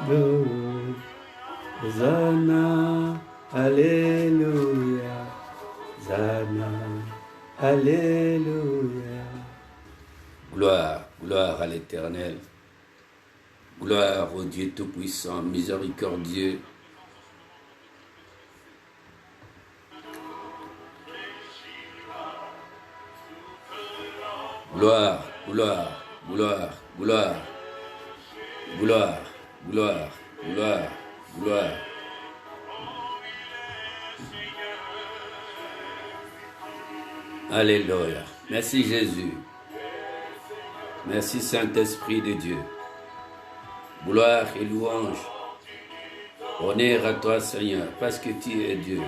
good. Hosanna, Alléluia. Hosanna, Alléluia. Gloire, gloire à l'Éternel. Gloire au Dieu Tout-Puissant, miséricordieux. Gloire, gloire, gloire, gloire, gloire, gloire, gloire, gloire. Alléluia. Merci Jésus. Merci Saint-Esprit de Dieu. Gloire et louange. Honneur à toi Seigneur, parce que tu es Dieu.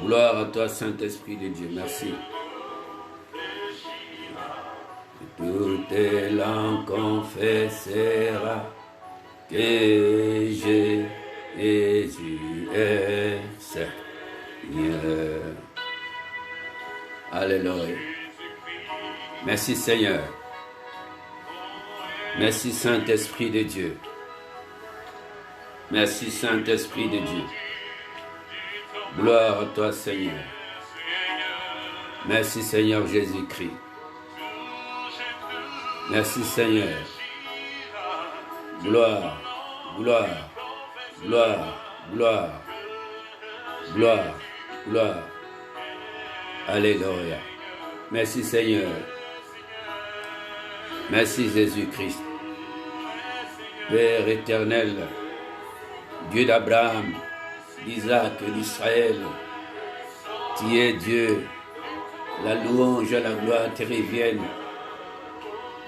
Gloire à toi Saint-Esprit de Dieu. Merci. Toute langue confessera que Jésus est Seigneur. Alléluia. Merci Seigneur. Merci Saint-Esprit de Dieu. Merci Saint-Esprit de Dieu. Gloire à toi Seigneur. Merci Seigneur Jésus-Christ. Merci Seigneur. Gloire, gloire, gloire, gloire, gloire, gloire. Alléluia. Merci Seigneur. Merci Jésus-Christ. Père éternel, Dieu d'Abraham, d'Isaac et d'Israël, tu es Dieu. La louange et la gloire te reviennent.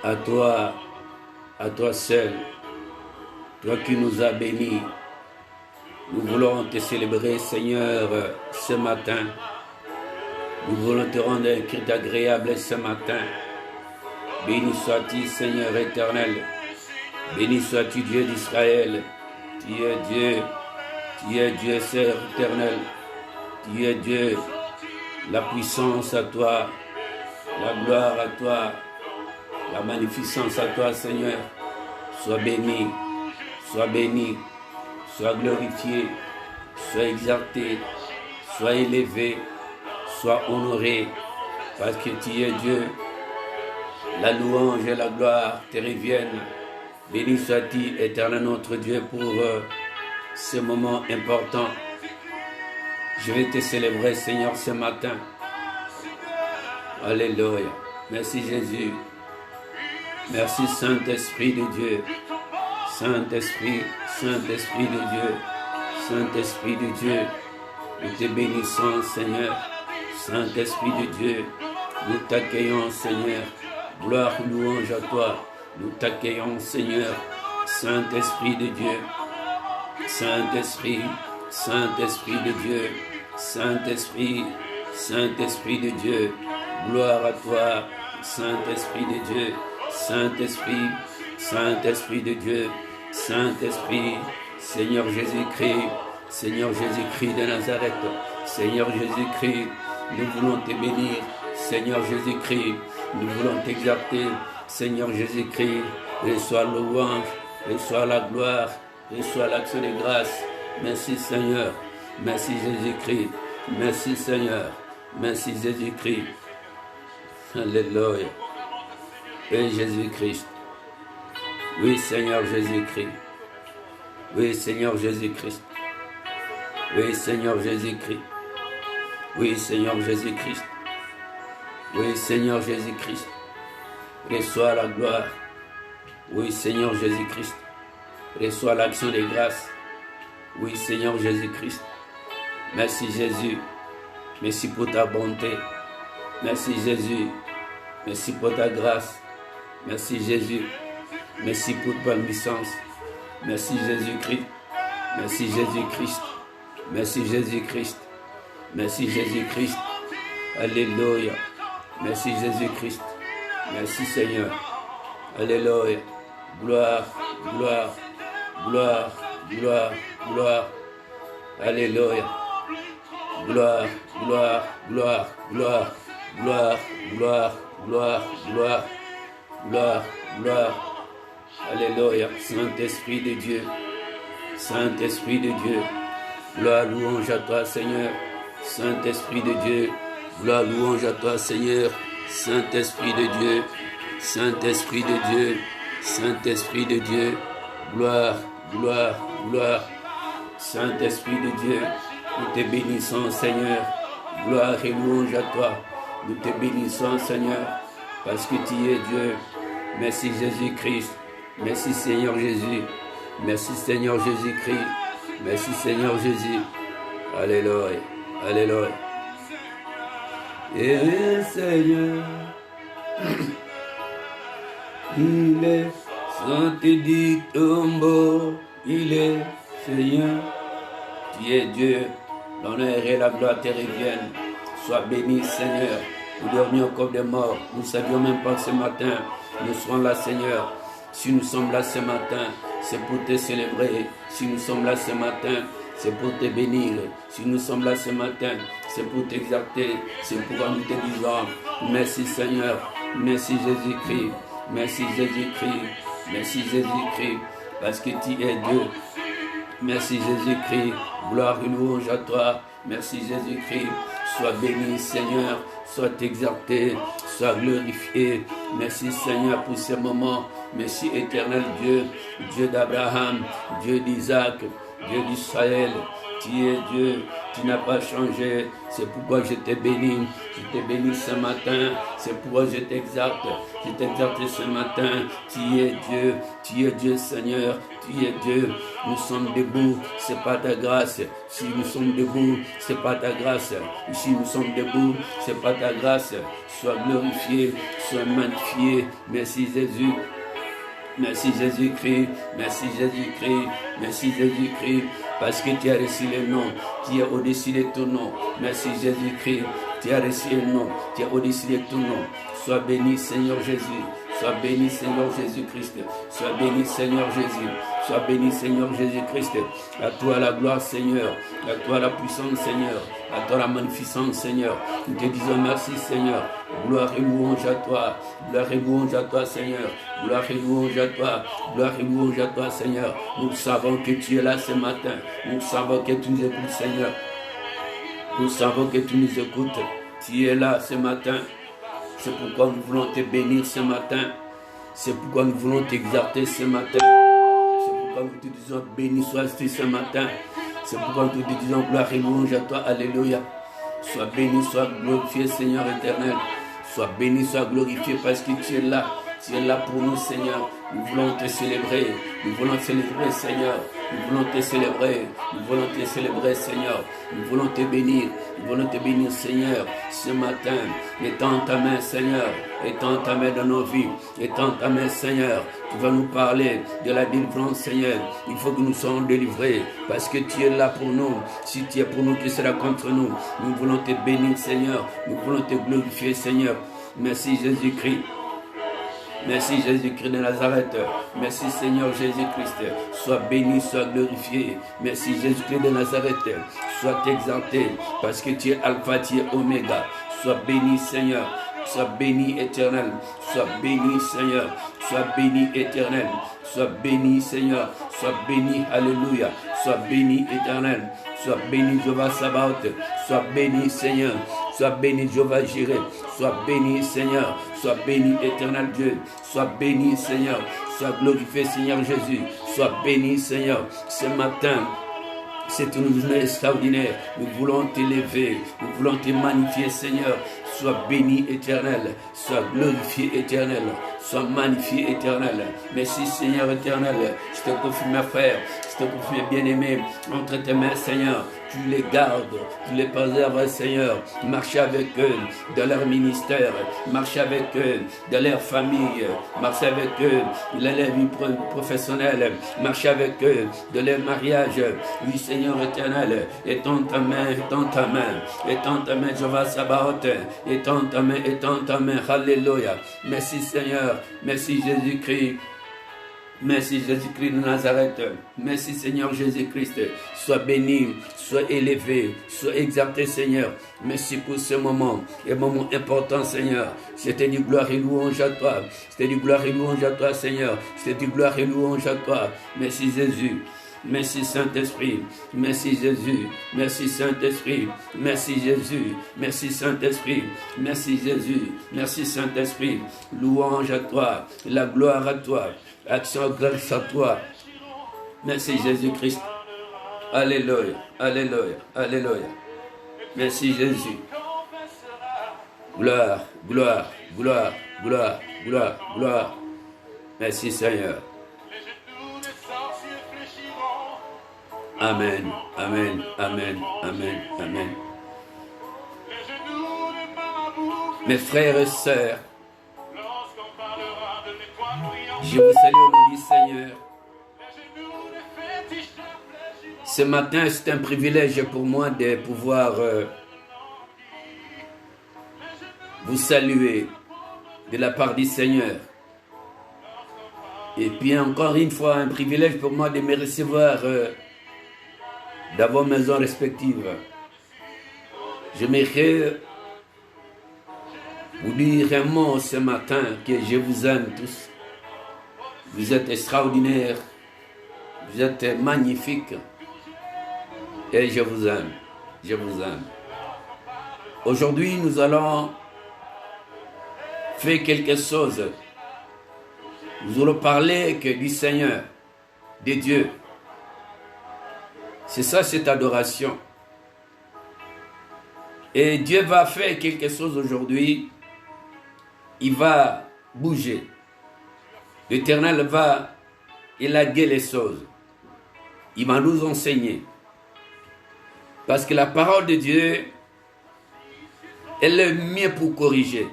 À toi seul, toi qui nous as bénis. Nous voulons te célébrer, Seigneur, ce matin. Nous voulons te rendre un culte agréable ce matin. Béni sois-tu, Seigneur éternel. Béni sois-tu, Dieu d'Israël. Tu es Dieu, Seigneur éternel. Tu es Dieu. La puissance à toi, la gloire à toi, la magnificence à toi, Seigneur. Sois béni, sois glorifié, sois exalté, sois élevé, sois honoré, parce que tu es Dieu. La louange et la gloire te reviennent. Béni sois-tu, éternel notre Dieu, pour ce moment important. Je vais te célébrer, Seigneur, ce matin. Alléluia. Merci Jésus. Merci Saint-Esprit de Dieu. Saint-Esprit de Dieu. Saint-Esprit de Dieu. Nous te bénissons, Seigneur. Saint-Esprit de Dieu. Nous t'accueillons, Seigneur. Gloire et louange à toi. Nous t'accueillons, Seigneur. Saint-Esprit de Dieu. Saint-Esprit de Dieu. Saint-Esprit de Dieu. Gloire à toi, Saint-Esprit de Dieu. Saint-Esprit de Dieu. Saint-Esprit, Seigneur Jésus-Christ de Nazareth. Seigneur Jésus-Christ, nous voulons te bénir. Seigneur Jésus-Christ, nous voulons t'exalter. Seigneur Jésus-Christ, reçois la louange, reçois la gloire, reçois l'action de grâce. Merci Seigneur, merci Jésus-Christ, merci Seigneur, merci Jésus-Christ. Alléluia. Et Jésus-Christ. Oui Seigneur Jésus-Christ. Oui Seigneur Jésus-Christ. Oui Seigneur Jésus-Christ. Oui Seigneur Jésus-Christ. Oui Seigneur Jésus-Christ. Reçois la gloire. Oui Seigneur Jésus-Christ. Reçois l'action de grâce. Oui Seigneur Jésus-Christ. Merci Jésus. Merci pour ta bonté. Merci Jésus. Merci pour ta grâce. Merci Jésus. Merci pour ta puissance. Merci Jésus-Christ. Merci Jésus-Christ. Merci Jésus-Christ. Merci Jésus-Christ. Alléluia. Merci Jésus-Christ. Merci Seigneur. Alléluia. Gloire, gloire, gloire, gloire, gloire. Alléluia. Gloire, gloire, gloire, gloire, gloire, gloire, gloire, gloire, gloire, gloire. Alléluia. Saint-Esprit de Dieu. Saint-Esprit de Dieu. Gloire, louange à toi, Seigneur. Saint-Esprit de Dieu. Gloire, louange à toi, Seigneur. Saint-Esprit de Dieu. Saint-Esprit de Dieu. Saint-Esprit de Dieu. Gloire, gloire, gloire. Saint-Esprit de Dieu. Nous te bénissons, Seigneur. Gloire et louange à toi. Nous te bénissons, Seigneur, parce que tu es Dieu. Merci, Jésus-Christ. Merci, Seigneur Jésus. Merci, Seigneur Jésus-Christ. Merci, Seigneur Jésus. Alléluia. Alléluia. Et Seigneur, il est santé dit tombeau, il est Seigneur. Tu es Dieu. L'honneur et la gloire te reviennent. Sois béni, Seigneur. Nous dormions comme des morts. Nous ne savions même pas que ce matin, nous serons là, Seigneur. Si nous sommes là ce matin, c'est pour te célébrer. Si nous sommes là ce matin, c'est pour te bénir. Si nous sommes là ce matin, c'est pour t'exalter. C'est pourquoi nous te disons, merci Seigneur. Merci Jésus-Christ. Merci Jésus-Christ. Merci Jésus-Christ. Parce que tu es Dieu. Merci Jésus-Christ. Gloire et louange à toi. Merci Jésus-Christ. Sois béni Seigneur. Sois exalté. Sois glorifié. Merci Seigneur pour ces moments. Merci éternel Dieu. Dieu d'Abraham. Dieu d'Isaac. Dieu d'Israël. Tu es Dieu. Tu n'as pas changé. C'est pourquoi je t'ai béni. Je t'ai béni ce matin. C'est pourquoi je t'exalte. Je t'exalte ce matin. Tu es Dieu. Tu es Dieu Seigneur. Tu es Dieu. Nous sommes debout. C'est pas ta grâce. Si nous sommes debout, c'est pas ta grâce. Si nous sommes debout, c'est pas ta grâce. Sois glorifié. Sois magnifié. Merci Jésus. Merci Jésus-Christ, merci Jésus-Christ, merci Jésus-Christ, parce que tu as reçu le nom, tu es au-dessus de ton nom. Merci Jésus-Christ, tu as reçu le nom, tu es au-dessus de ton nom. Sois béni Seigneur Jésus, sois béni Seigneur Jésus-Christ, sois béni Seigneur Jésus, sois béni Seigneur Jésus-Christ. À toi la gloire Seigneur, à toi la puissance Seigneur, à toi la magnificence Seigneur. Nous te disons merci Seigneur, gloire et louange à toi, gloire et louange à toi Seigneur, gloire et louange à toi, gloire et louange à toi Seigneur. Nous savons que tu es là ce matin, nous savons que tu nous écoutes Seigneur, nous savons que tu nous écoutes, tu es là ce matin. C'est pourquoi nous voulons te bénir ce matin. C'est pourquoi nous voulons t'exalter ce matin. C'est pourquoi nous te disons béni sois-tu ce matin. C'est pourquoi nous te disons gloire et louange à toi. Alléluia. Sois béni, sois glorifié Seigneur éternel. Sois béni, sois glorifié parce que tu es là. Tu es là pour nous Seigneur. Nous voulons te célébrer. Nous voulons célébrer Seigneur. Nous voulons te célébrer. Nous voulons te célébrer Seigneur. Nous voulons te bénir. Nous voulons te bénir Seigneur. Ce matin, étends ta main Seigneur. Étends ta main dans nos vies. Étends ta main Seigneur. Tu vas nous parler de la délivrance Seigneur. Il faut que nous soyons délivrés. Parce que tu es là pour nous. Si tu es pour nous, qui sera contre nous? Nous voulons te bénir Seigneur. Nous voulons te glorifier Seigneur. Merci Jésus-Christ. Merci Jésus-Christ de Nazareth. Merci Seigneur Jésus-Christ. Sois béni, sois glorifié. Merci Jésus-Christ de Nazareth. Sois exalté parce que tu es Alpha, tu es Oméga. Sois béni Seigneur. Sois béni éternel. Sois béni Seigneur. Sois béni éternel. Sois béni Seigneur. Sois béni. Alléluia. Sois béni éternel. Sois béni Jéhovah Sabaoth. Sois béni Seigneur. Sois béni Jéhovah Jireh. Sois béni Seigneur. Sois béni éternel Dieu. Sois béni Seigneur. Sois glorifié Seigneur Jésus. Sois béni Seigneur. Ce matin, c'est une journée extraordinaire. Nous voulons t'élever. Nous voulons te magnifier Seigneur. Sois béni éternel. Sois glorifié éternel. Sois magnifié éternel. Merci Seigneur éternel. Je te confie mes frères. Je te confie bien-aimé. Entre tes mains Seigneur. Tu les gardes, tu les préserves, Seigneur. Marche avec eux dans leur ministère, marche avec eux dans leur famille, marche avec eux dans leur vie professionnelle, marche avec eux dans leur mariage. Oui, Seigneur éternel, étends ta main, étends ta main, étends ta main, Jéhovah Sabaoth, étends ta main, Alléluia. Merci Seigneur, merci Jésus-Christ. Merci Jésus-Christ de Nazareth. Merci Seigneur Jésus-Christ. Sois béni, sois élevé, sois exalté Seigneur. Merci pour ce moment. Un moment important Seigneur. Je te dis gloire et louange à toi. Je te dis gloire et louange à toi Seigneur. Je te dis gloire et louange à toi. Merci Jésus. Merci Saint-Esprit, merci Jésus, merci Saint-Esprit, merci Jésus, merci Saint-Esprit, merci Jésus, merci Saint-Esprit, louange à toi, la gloire à toi, action grâce à toi, merci Jésus-Christ, alléluia, alléluia, alléluia, merci Jésus, gloire, gloire, gloire, gloire, gloire, gloire, merci Seigneur. Amen, amen, amen, amen, amen. Mes frères et sœurs, je vous salue au nom du Seigneur. Ce matin, c'est un privilège pour moi de pouvoir vous saluer de la part du Seigneur. Et puis encore une fois, un privilège pour moi de me recevoir dans vos maisons respectives. J'aimerais vous dire un mot ce matin que je vous aime tous. Vous êtes extraordinaires, vous êtes magnifiques et je vous aime, je vous aime. Aujourd'hui, nous allons faire quelque chose. Nous allons parler que du Seigneur, de Dieu. C'est ça, cette adoration. Et Dieu va faire quelque chose aujourd'hui. Il va bouger. L'Éternel va élaguer les choses. Il va nous enseigner. Parce que la parole de Dieu, elle est mieux pour corriger.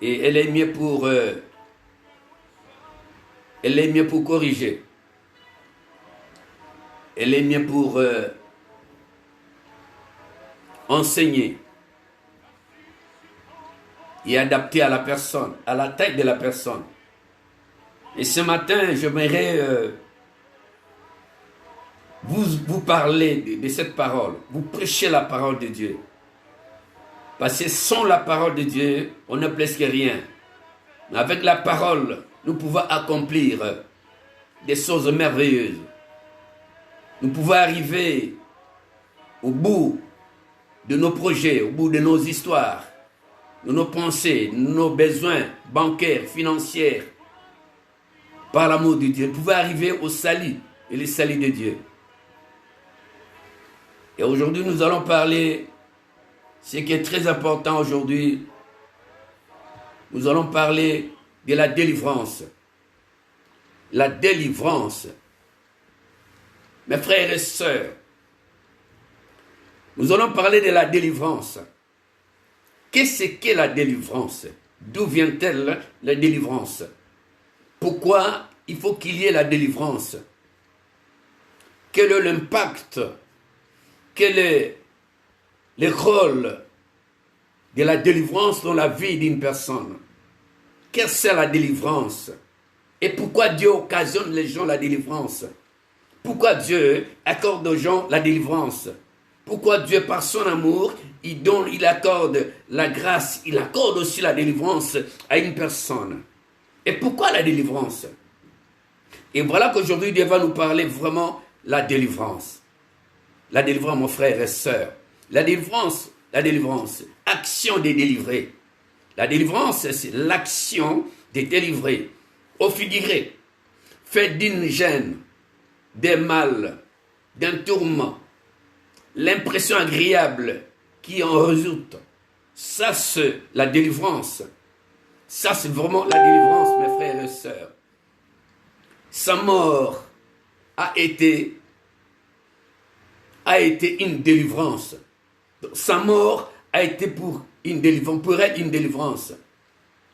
Et elle est mieux pour corriger. Elle est mieux pour enseigner et adapter à la personne, à la taille de la personne. Et ce matin, j'aimerais vous parler de cette parole, vous prêcher la parole de Dieu. Parce que sans la parole de Dieu, on ne presque rien. Mais avec la parole, nous pouvons accomplir des choses merveilleuses. Nous pouvons arriver au bout de nos projets, au bout de nos histoires, de nos pensées, de nos besoins bancaires, financiers, par l'amour de Dieu. Nous pouvons arriver au salut et le salut de Dieu. Et aujourd'hui, nous allons parler, ce qui est très important aujourd'hui, nous allons parler de la délivrance. La délivrance. Mes frères et sœurs, nous allons parler de la délivrance. Qu'est-ce qu'est la délivrance? D'où vient-elle la délivrance? Pourquoi il faut qu'il y ait la délivrance? Quel est l'impact? Quel est le rôle de la délivrance dans la vie d'une personne? Qu'est-ce que c'est la délivrance? Et pourquoi Dieu occasionne les gens la délivrance? Pourquoi Dieu accorde aux gens la délivrance? Pourquoi Dieu, par son amour, il accorde la grâce, il accorde aussi la délivrance à une personne? Et pourquoi la délivrance? Et voilà qu'aujourd'hui, Dieu va nous parler vraiment de la délivrance. La délivrance, mon frère et sœur. La délivrance, action de délivrer. La délivrance, c'est l'action de délivrer. Au figuré, fait d'une gêne, des mal, d'un tourment, l'impression agréable qui en résulte. Ça, c'est la délivrance. Ça, c'est vraiment la délivrance, mes frères et sœurs. Sa mort a été une délivrance. Sa mort a été pour être une délivrance.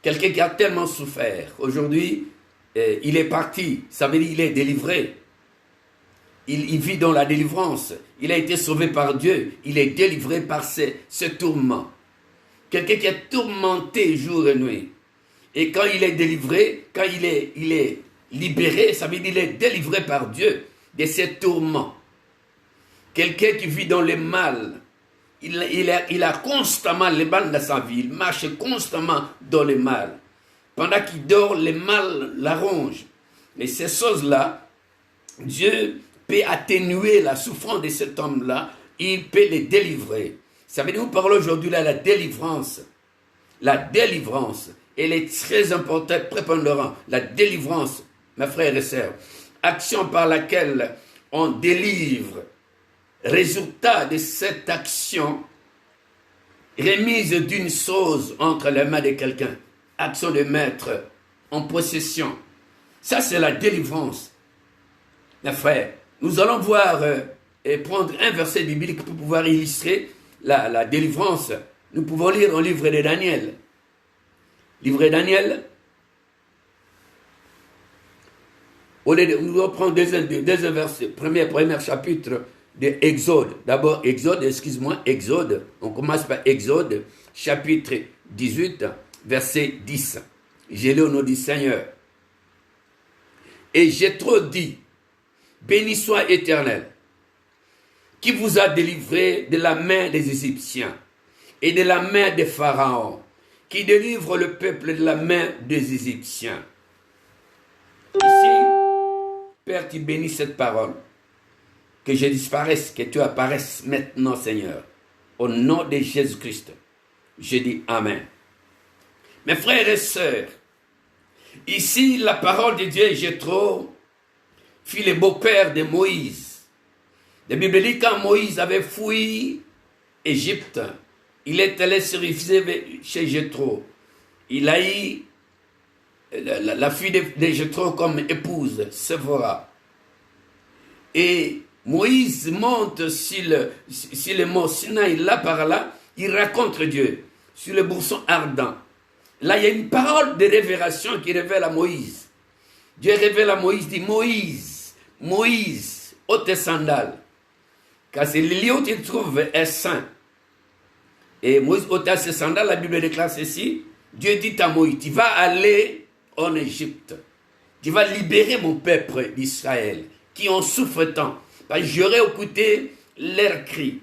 Quelqu'un qui a tellement souffert. Aujourd'hui, il est parti. Ça veut dire qu'il est délivré. Il vit dans la délivrance. Il a été sauvé par Dieu. Il est délivré par ce tourment. Quelqu'un qui est tourmenté jour et nuit. Et quand il est délivré, quand il est libéré, ça veut dire il est délivré par Dieu de ses tourments. Quelqu'un qui vit dans le mal, il a constamment le mal dans sa vie, il marche constamment dans le mal. Pendant qu'il dort, le mal l'arrange. Et ces choses-là, Dieu peut atténuer la souffrance de cet homme-là, il peut les délivrer. Ça veut dire, nous parlons aujourd'hui de la délivrance. La délivrance, elle est très importante, prépondérante. La délivrance, mes frères et sœurs, action par laquelle on délivre. Résultat de cette action, remise d'une chose entre les mains de quelqu'un, action de mettre en possession. Ça, c'est la délivrance. Mes frères, nous allons voir et prendre un verset biblique pour pouvoir illustrer la délivrance. Nous pouvons lire dans le livre de Daniel. Livre de Daniel. Nous allons prendre deuxième verset, premier chapitre de Exode. D'abord, Exode. On commence par Exode, chapitre 18, verset 10. J'ai lu au nom du Seigneur. Et Jéthro dit, béni soit l'Éternel, qui vous a délivré de la main des Égyptiens et de la main des Pharaons, qui délivre le peuple de la main des Égyptiens. Ici, Père, tu bénis cette parole. Que je disparaisse, que tu apparaisses maintenant, Seigneur. Au nom de Jésus-Christ, je dis Amen. Mes frères et sœurs, ici, la parole de Dieu, Jéthro, fut le beau-père de Moïse. La Bible dit quand Moïse avait fui Égypte, il est allé se réfugier chez Jéthro. Il a eu la fille de Jéthro comme épouse, Séphora. Et Moïse monte sur le mont Sinaï, là par là, il rencontre Dieu, sur le buisson ardent. Là, il y a une parole de révélation qui révèle à Moïse. Dieu révèle à Moïse, dit Moïse, Moïse, ôte tes sandales. Car c'est le lieu où tu te trouves est saint. Et Moïse ôta ses sandales, la Bible déclare ceci. Dieu dit à Moïse, tu vas aller en Égypte. Tu vas libérer mon peuple d'Israël, qui en souffre tant. Parce que j'aurais écouté leurs cris.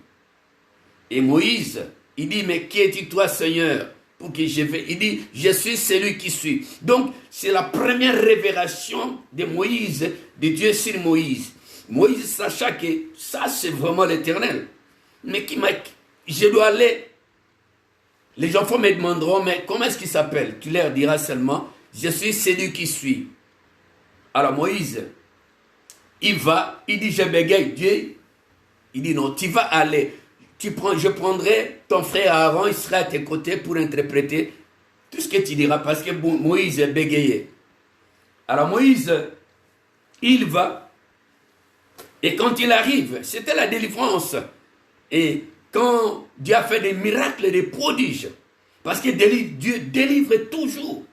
Et Moïse, il dit, mais qui es-tu toi, Seigneur, pour que je vais? Il dit, je suis celui qui suis. Donc, c'est la première révélation de Moïse, de Dieu sur Moïse. Moïse sacha que ça, c'est vraiment l'Éternel. Mais je dois aller. Les enfants me demanderont, mais comment est-ce qu'il s'appelle? Tu leur diras seulement, je suis celui qui suis. Alors Moïse, il va, il dit, je bégaye Dieu. Il dit, non, tu vas aller. Je prendrai ton frère Aaron, il sera à tes côtés pour interpréter tout ce que tu diras, parce que Moïse est bégayé. Alors Moïse, il va, et quand il arrive, c'était la délivrance. Et quand Dieu a fait des miracles, des prodiges, parce que Dieu délivre toujours.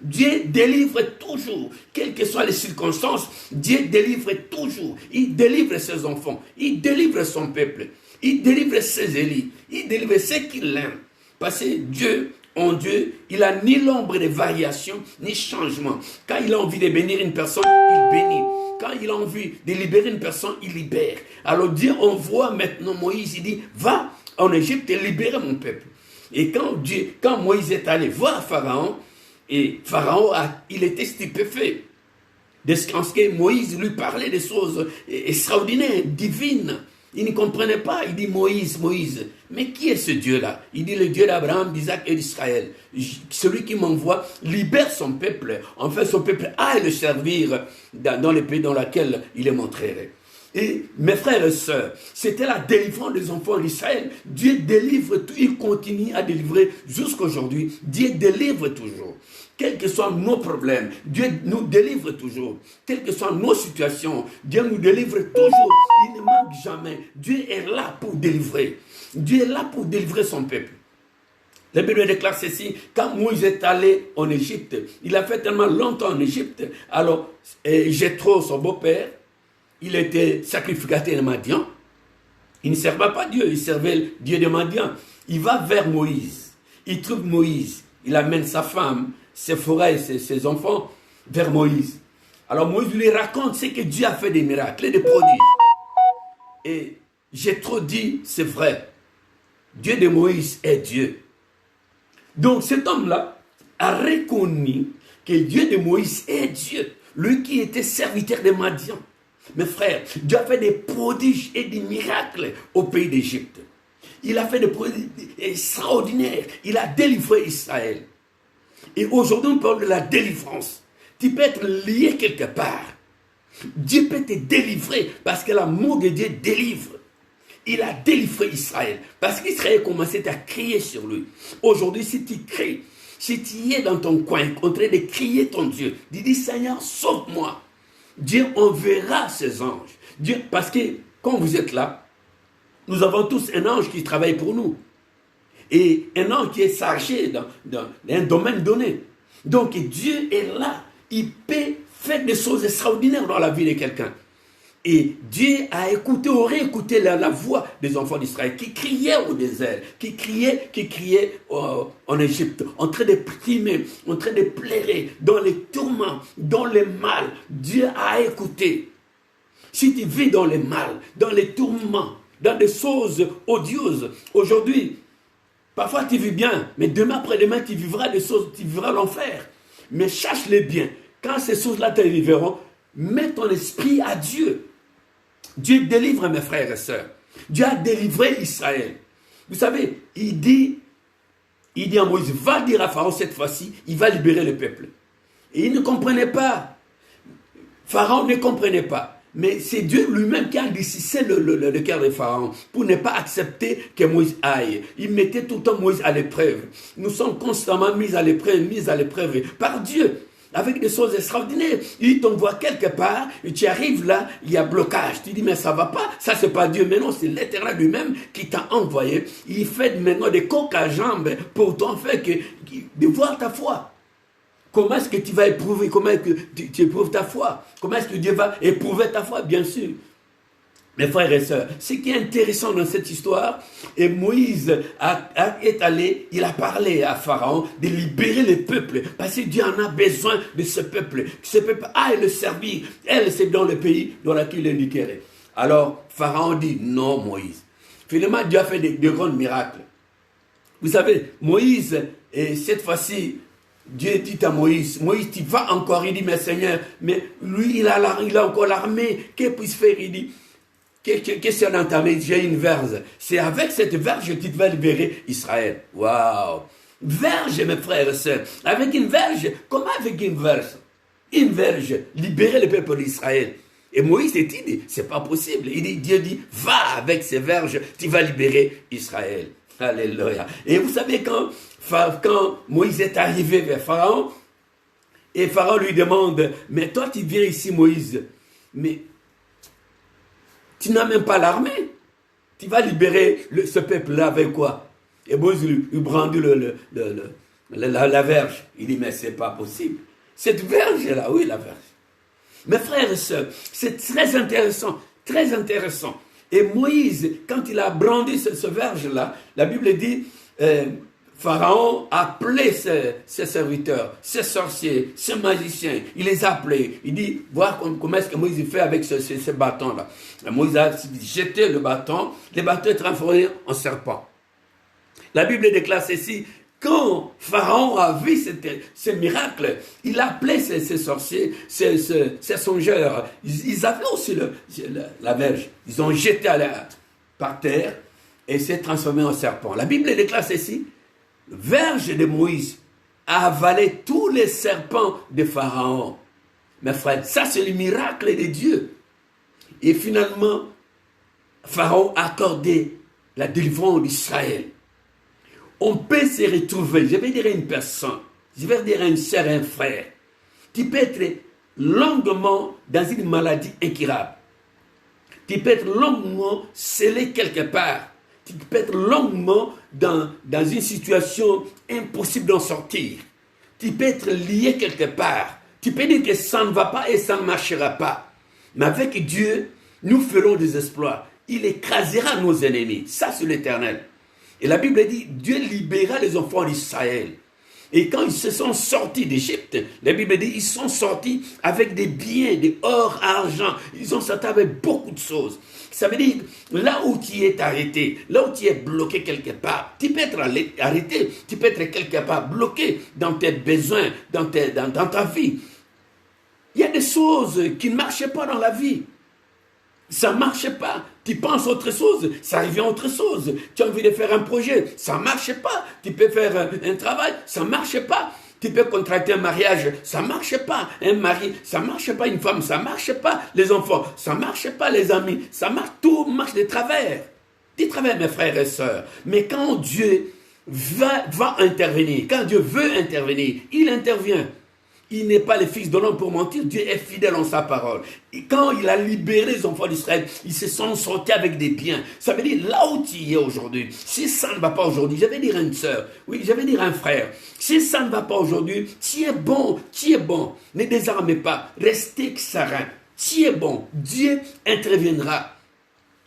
Dieu délivre toujours, quelles que soient les circonstances, Dieu délivre toujours. Il délivre ses enfants, il délivre son peuple, il délivre ses élus, il délivre ceux qu'il aime. Parce que Dieu, en Dieu, il n'a ni l'ombre de variation, ni changement. Quand il a envie de bénir une personne, il bénit. Quand il a envie de libérer une personne, il libère. Alors Dieu envoie maintenant Moïse, il dit, va en Égypte et libérer mon peuple. Et quand Moïse est allé voir Pharaon, et Pharaon, il était stupéfait de ce que Moïse lui parlait des choses extraordinaires, divines. Il ne comprenait pas. Il dit Moïse, Moïse. Mais qui est ce Dieu-là? Il dit le Dieu d'Abraham, d'Isaac et d'Israël. Celui qui m'envoie libère son peuple. En fait, son peuple aille le servir dans le pays dans lequel il est montré. Et mes frères et sœurs, c'était la délivrance des enfants d'Israël. Dieu délivre tout, il continue à délivrer jusqu'à aujourd'hui. Dieu délivre toujours. Quels que soient nos problèmes, Dieu nous délivre toujours. Quelles que soient nos situations, Dieu nous délivre toujours. Il ne manque jamais. Dieu est là pour délivrer. Dieu est là pour délivrer son peuple. La Bible déclare ceci, quand Moïse est allé en Égypte, il a fait tellement longtemps en Égypte, alors Jéthro, son beau-père, il était sacrificateur de Madian. Il ne servait pas Dieu, il servait Dieu de Madian. Il va vers Moïse. Il trouve Moïse. Il amène sa femme, Séphora et ses enfants vers Moïse. Alors Moïse lui raconte ce que Dieu a fait des miracles et des prodiges. Et j'ai trop dit, c'est vrai. Dieu de Moïse est Dieu. Donc cet homme-là a reconnu que Dieu de Moïse est Dieu. Lui qui était serviteur de Madian. Mes frères, Dieu a fait des prodiges et des miracles au pays d'Égypte. Il a fait des prodiges extraordinaires. Il a délivré Israël. Et aujourd'hui, on parle de la délivrance. Tu peux être lié quelque part. Dieu peut te délivrer parce que l'amour de Dieu délivre. Il a délivré Israël parce qu'Israël commençait à crier sur lui. Aujourd'hui, si tu cries, si tu es dans ton coin en train de crier ton Dieu, dis Seigneur, sauve-moi. Dieu enverra ses anges. Dieu, parce que quand vous êtes là, nous avons tous un ange qui travaille pour nous. Et un ange qui est chargé dans un domaine donné. Donc Dieu est là. Il peut faire des choses extraordinaires dans la vie de quelqu'un. Et Dieu a écouté, aurait écouté la voix des enfants d'Israël qui criaient au désert, qui criaient en Égypte, en train de primer, en train de pleurer, dans les tourments, dans le mal. Dieu a écouté. Si tu vis dans le mal, dans les tourments, dans des choses odieuses, aujourd'hui, parfois tu vis bien, mais demain après-demain, tu vivras des choses, tu vivras l'enfer. Mais cherche-les bien. Quand ces choses-là t'arriveront, mets ton esprit à Dieu. Dieu délivre mes frères et sœurs. Dieu a délivré Israël. Vous savez, il dit à Moïse, va dire à Pharaon cette fois-ci, il va libérer le peuple. Et il ne comprenait pas. Pharaon ne comprenait pas. Mais c'est Dieu lui-même qui a décidé le cœur de Pharaon pour ne pas accepter que Moïse aille. Il mettait tout le temps Moïse à l'épreuve. Nous sommes constamment mis à l'épreuve par Dieu. Avec des choses extraordinaires. Il t'envoie quelque part, et tu arrives là, il y a blocage. Tu dis, mais ça ne va pas, ça c'est pas Dieu. Mais non, c'est l'Éternel lui-même qui t'a envoyé. Il fait maintenant des coques à jambes pour t'en faire de voir ta foi. Comment est-ce que tu vas éprouver, comment est-ce que tu éprouves ta foi? Comment est-ce que Dieu va éprouver ta foi? Bien sûr. Mes frères et sœurs, ce qui est intéressant dans cette histoire, et Moïse est allé, il a parlé à Pharaon de libérer le peuple, parce que Dieu en a besoin de ce peuple, que ce peuple aille le servir. Elle, c'est dans le pays dans lequel il indiquerait. Alors, Pharaon dit, non Moïse. Finalement, Dieu a fait de grands miracles. Vous savez, Moïse, et cette fois-ci, Dieu dit à Moïse, Moïse, tu vas encore, il dit, mais Seigneur, mais lui, il a encore l'armée, qu'est-ce qu'il puisse faire? Il dit, qu'est-ce qu'on a entamé? J'ai une verge. C'est avec cette verge que tu vas libérer Israël. Waouh! Verge, mes frères et sœurs. Avec une verge, comment avec une verge? Une verge, libérer le peuple d'Israël. Et Moïse dit, c'est pas possible. Dieu dit, va avec ces verges, tu vas libérer Israël. Alléluia. Et vous savez quand Moïse est arrivé vers Pharaon, et Pharaon lui demande, mais toi tu viens ici Moïse, mais tu n'as même pas l'armée. Tu vas libérer ce peuple-là avec quoi? Et Moïse lui brandit la verge. Il dit, mais c'est pas possible. Cette verge-là, oui, la verge. Mes frères et sœurs, c'est très intéressant, très intéressant. Et Moïse, quand il a brandi ce verge-là, la Bible dit, Pharaon a appelé ses serviteurs, ses sorciers, ses magiciens. Il les a appelés. Il dit, voir comment est-ce que Moïse fait avec ce bâton-là. Moïse a jeté le bâton est transformé en serpent. La Bible déclare ceci, quand Pharaon a vu ce miracle, il a appelé ses sorciers, ses songeurs. Ils avaient aussi la verge. Ils ont jeté par terre et s'est transformé en serpent. La Bible déclare ceci, verge de Moïse a avalé tous les serpents de Pharaon. Mes frères, ça c'est le miracle de Dieu. Et finalement, Pharaon a accordé la délivrance d'Israël. On peut se retrouver, je vais dire à une personne, je vais dire à une sœur, un frère, tu peux être longuement dans une maladie incurable. Tu peux être longuement scellé quelque part. Tu peux être longuement dans une situation impossible d'en sortir. Tu peux être lié quelque part. Tu peux dire que ça ne va pas et ça ne marchera pas. Mais avec Dieu, nous ferons des exploits. Il écrasera nos ennemis. Ça, c'est l'Éternel. Et la Bible dit, Dieu libérera les enfants d'Israël. Et quand ils se sont sortis d'Égypte, la Bible dit, ils sont sortis avec des biens, des or, argent. Ils sont sortis avec beaucoup de choses. Ça veut dire, là où tu es arrêté, là où tu es bloqué quelque part, tu peux être arrêté, tu peux être quelque part bloqué dans tes besoins, dans ta vie. Il y a des choses qui ne marchent pas dans la vie. Ça ne marche pas. Tu penses autre chose, ça revient autre chose. Tu as envie de faire un projet, ça ne marche pas. Tu peux faire un travail, ça ne marche pas. Tu peux contracter un mariage, ça ne marche pas. Un mari, ça ne marche pas. Une femme, ça ne marche pas. Les enfants, ça ne marche pas. Les amis, ça marche. Tout marche de travers. De travers, mes frères et sœurs. Mais quand Dieu va intervenir, quand Dieu veut intervenir, il intervient. Il n'est pas le fils de l'homme pour mentir. Dieu est fidèle en sa parole. Et quand il a libéré les enfants d'Israël, ils se sont sortis avec des biens. Ça veut dire, là où tu es aujourd'hui, si ça ne va pas aujourd'hui, je vais dire à une sœur, oui, je vais dire à un frère, si ça ne va pas aujourd'hui, tu es bon. Ne désarmez pas, restez serein. Tu es bon, Dieu interviendra.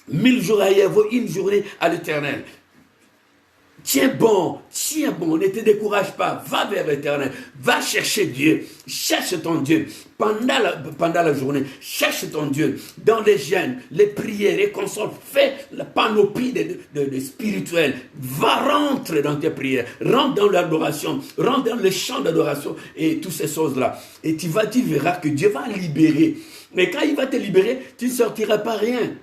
1000 jours ailleurs vaut une journée à l'Éternel. Tiens bon, ne te décourage pas, va vers l'Éternel, va chercher Dieu, cherche ton Dieu pendant la journée, cherche ton Dieu dans les jeûnes, les prières, les consoles, fais la panoplie de spirituel, rentre dans tes prières, rentre dans l'adoration, rentre dans le chant d'adoration et toutes ces choses-là. Et tu verras que Dieu va libérer. Mais quand il va te libérer, tu ne sortiras pas rien.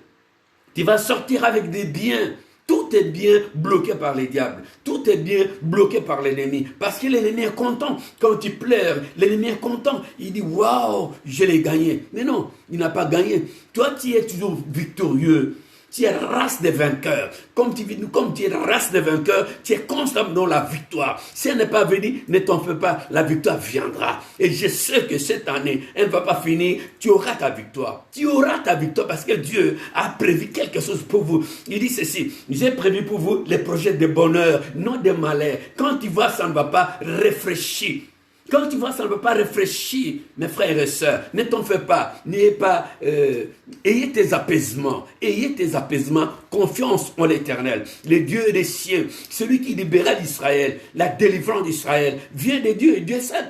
Tu vas sortir avec des biens. Tout est bien bloqué par les diables. Tout est bien bloqué par l'ennemi. Parce que l'ennemi est content. Quand tu pleures, l'ennemi est content. Il dit, waouh, je l'ai gagné. Mais non, il n'a pas gagné. Toi, tu es toujours victorieux. Tu es race de vainqueurs. Comme tu es race de vainqueurs, tu es constant dans la victoire. Si elle n'est pas venue, ne t'en fais pas, la victoire viendra. Et je sais que cette année, elle ne va pas finir, tu auras ta victoire. Tu auras ta victoire parce que Dieu a prévu quelque chose pour vous. Il dit ceci, j'ai prévu pour vous les projets de bonheur, non de malheur. Quand tu vois ça ne va pas, réfléchis. Quand tu vois ça ne va pas réfléchir, mes frères et sœurs, ne t'en fais pas, ayez tes apaisements, confiance en l'Éternel, le Dieu des cieux, celui qui libéra d'Israël, la délivrance d'Israël, vient de Dieu et Dieu seul.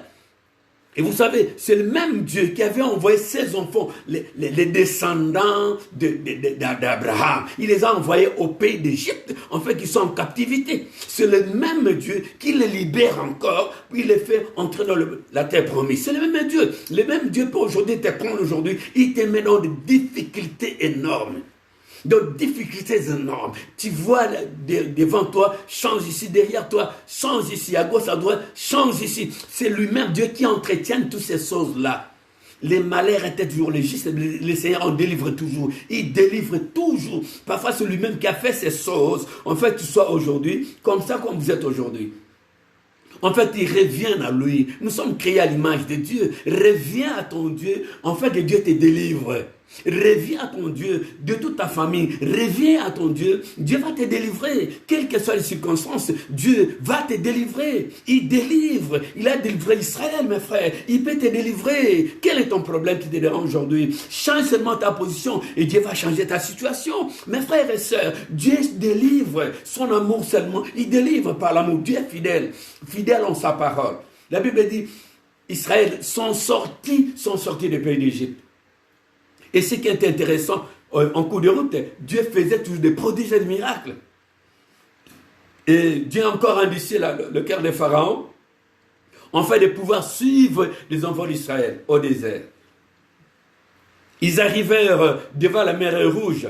Et vous savez, c'est le même Dieu qui avait envoyé ses enfants, les descendants d'Abraham. Il les a envoyés au pays d'Égypte, en fait, ils sont en captivité. C'est le même Dieu qui les libère encore, puis il les fait entrer dans la terre promise. C'est le même Dieu. Le même Dieu pour aujourd'hui te prendre aujourd'hui, il te met dans des difficultés énormes. De difficultés énormes. Tu vois devant toi, change ici, derrière toi, change ici, à gauche, à droite, change ici. C'est lui-même Dieu qui entretient toutes ces choses-là. Les malheurs étaient toujours les justes, le Seigneur en délivre toujours. Il délivre toujours. Parfois, c'est lui-même qui a fait ces choses. En fait, tu sois aujourd'hui comme ça, comme vous êtes aujourd'hui. En fait, il revient à lui. Nous sommes créés à l'image de Dieu. Reviens à ton Dieu. En fait, que Dieu te délivre. Reviens à ton Dieu, de toute ta famille, reviens à ton Dieu, Dieu va te délivrer, quelles que soient les circonstances, Dieu va te délivrer, il délivre, il a délivré Israël mes frères, il peut te délivrer, quel est ton problème qui te dérange aujourd'hui, change seulement ta position et Dieu va changer ta situation, mes frères et sœurs, Dieu délivre, son amour seulement, il délivre par l'amour, Dieu est fidèle, fidèle en sa parole, la Bible dit, Israël sont sortis du pays d'Égypte. Et ce qui est intéressant, en cours de route, Dieu faisait toujours des prodiges et des miracles. Et Dieu a encore endurci le cœur des pharaons, afin de pouvoir suivre les enfants d'Israël au désert. Ils arrivèrent devant la mer Rouge.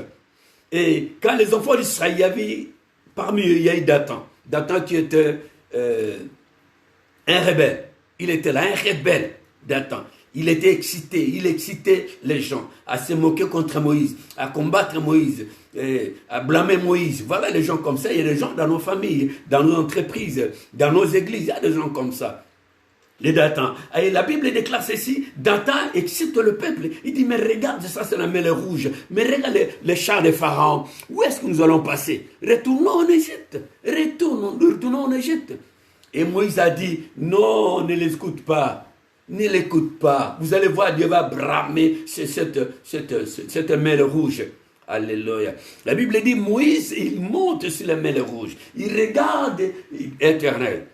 Et quand les enfants d'Israël, il y avait, parmi eux, il y a eu Dathan. Dathan qui était un rebelle. Il était là, un rebelle, Dathan. Il était excité, il excitait les gens à se moquer contre Moïse, à combattre Moïse, à blâmer Moïse. Voilà les gens comme ça. Il y a des gens dans nos familles, dans nos entreprises, dans nos églises. Il y a des gens comme ça. Les Dathan. Et la Bible déclare ceci, Dathan excite le peuple. Il dit, mais regarde, ça c'est la mer Rouge. Mais regarde les chars de Pharaon. Où est-ce que nous allons passer? Retournons en Égypte. Retournons en Égypte. Et Moïse a dit, non, ne les écoute pas. Ne l'écoute pas. Vous allez voir, Dieu va bramer cette mer rouge. Alléluia. La Bible dit, Moïse, il monte sur la mer rouge. Il regarde l'Éternel.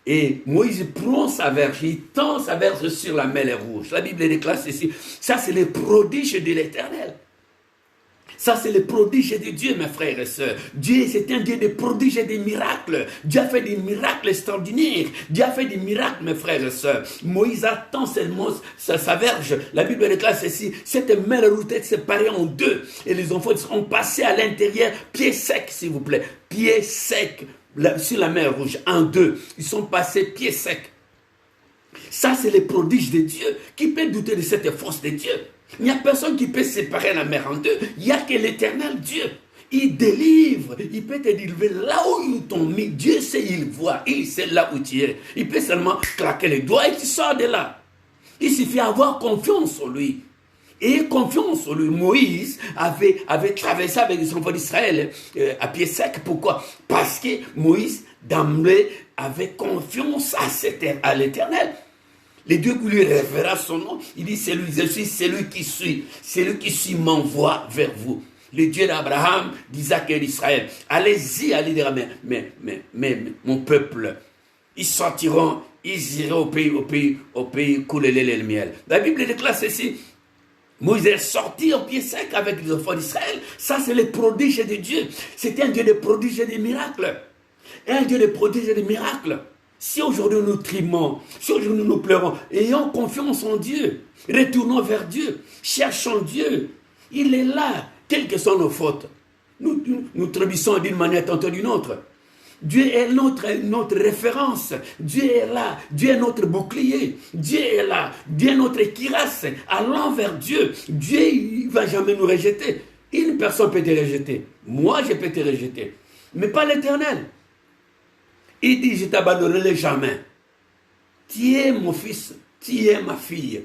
Et Moïse prend sa verge, il tend sa verge sur la mer Rouge. La Bible déclare ceci. Ça, c'est le prodige de l'Éternel. Ça, c'est le prodige de Dieu, mes frères et sœurs. Dieu, c'est un Dieu de prodiges et de miracles. Dieu a fait des miracles extraordinaires. Dieu a fait des miracles, mes frères et sœurs. Moïse attend seulement sa verge. La Bible déclare ceci. Cette mer Rouge est séparée en deux. Et les enfants seront passés à l'intérieur, pieds secs, s'il vous plaît. Pieds secs sur la mer Rouge, en deux. Ils sont passés pieds secs. Ça, c'est le prodige de Dieu. Qui peut douter de cette force de Dieu? Il n'y a personne qui peut séparer la mer en deux. Il n'y a que l'Éternel Dieu. Il délivre. Il peut te délivrer là où ils t'ont mis. Dieu sait, il voit. Il sait là où tu es. Il peut seulement claquer les doigts et tu sors de là. Il suffit d'avoir confiance en lui. Et confiance en lui. Moïse avait traversé avec les enfants d'Israël à pied sec. Pourquoi? Parce que Moïse, d'emblée, avait confiance à l'Éternel. Les dieux qui lui révéra son nom, il dit, je suis celui qui suis m'envoie vers vous. Le Dieu d'Abraham, d'Isaac et d'Israël. Allez-y, allez dire, mais, mon peuple, ils sortiront, ils iront au pays couler le lait et le miel. La Bible déclare ceci. Moïse est sorti au pied sec avec les enfants d'Israël. Ça, c'est le prodige de Dieu. C'était un Dieu de prodiges et de miracles. Un Dieu de prodiges et de miracles. Si aujourd'hui nous trimons, si aujourd'hui nous pleurons, ayons confiance en Dieu, retournons vers Dieu, cherchons Dieu. Il est là, quelles que soient nos fautes. Nous trébuchons d'une manière tantôt d'une autre. Dieu est notre référence. Dieu est là. Dieu est notre bouclier. Dieu est là. Dieu est notre cuirasse. Allons vers Dieu. Dieu ne va jamais nous rejeter. Une personne peut te rejeter. Moi, je peux te rejeter. Mais pas l'Éternel. Il dit, je t'abandonnerai jamais. Tu es mon fils, tu es ma fille.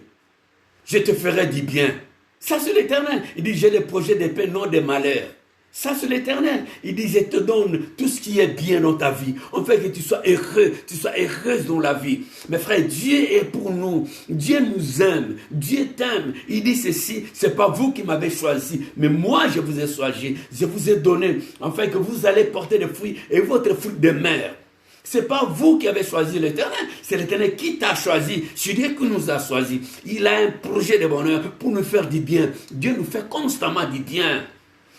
Je te ferai du bien. Ça, c'est l'Éternel. Il dit, j'ai des projets de paix, non de malheur. Ça, c'est l'Éternel. Il dit, je te donne tout ce qui est bien dans ta vie. En fait, que tu sois heureux, tu sois heureuse dans la vie. Mes frères, Dieu est pour nous. Dieu nous aime. Dieu t'aime. Il dit ceci, c'est pas vous qui m'avez choisi, mais moi, je vous ai choisi. Je vous ai donné, afin que vous allez porter des fruits et votre fruit demeure. Ce n'est pas vous qui avez choisi l'Éternel, c'est l'Éternel qui t'a choisi, c'est Dieu qui nous a choisi. Il a un projet de bonheur pour nous faire du bien. Dieu nous fait constamment du bien.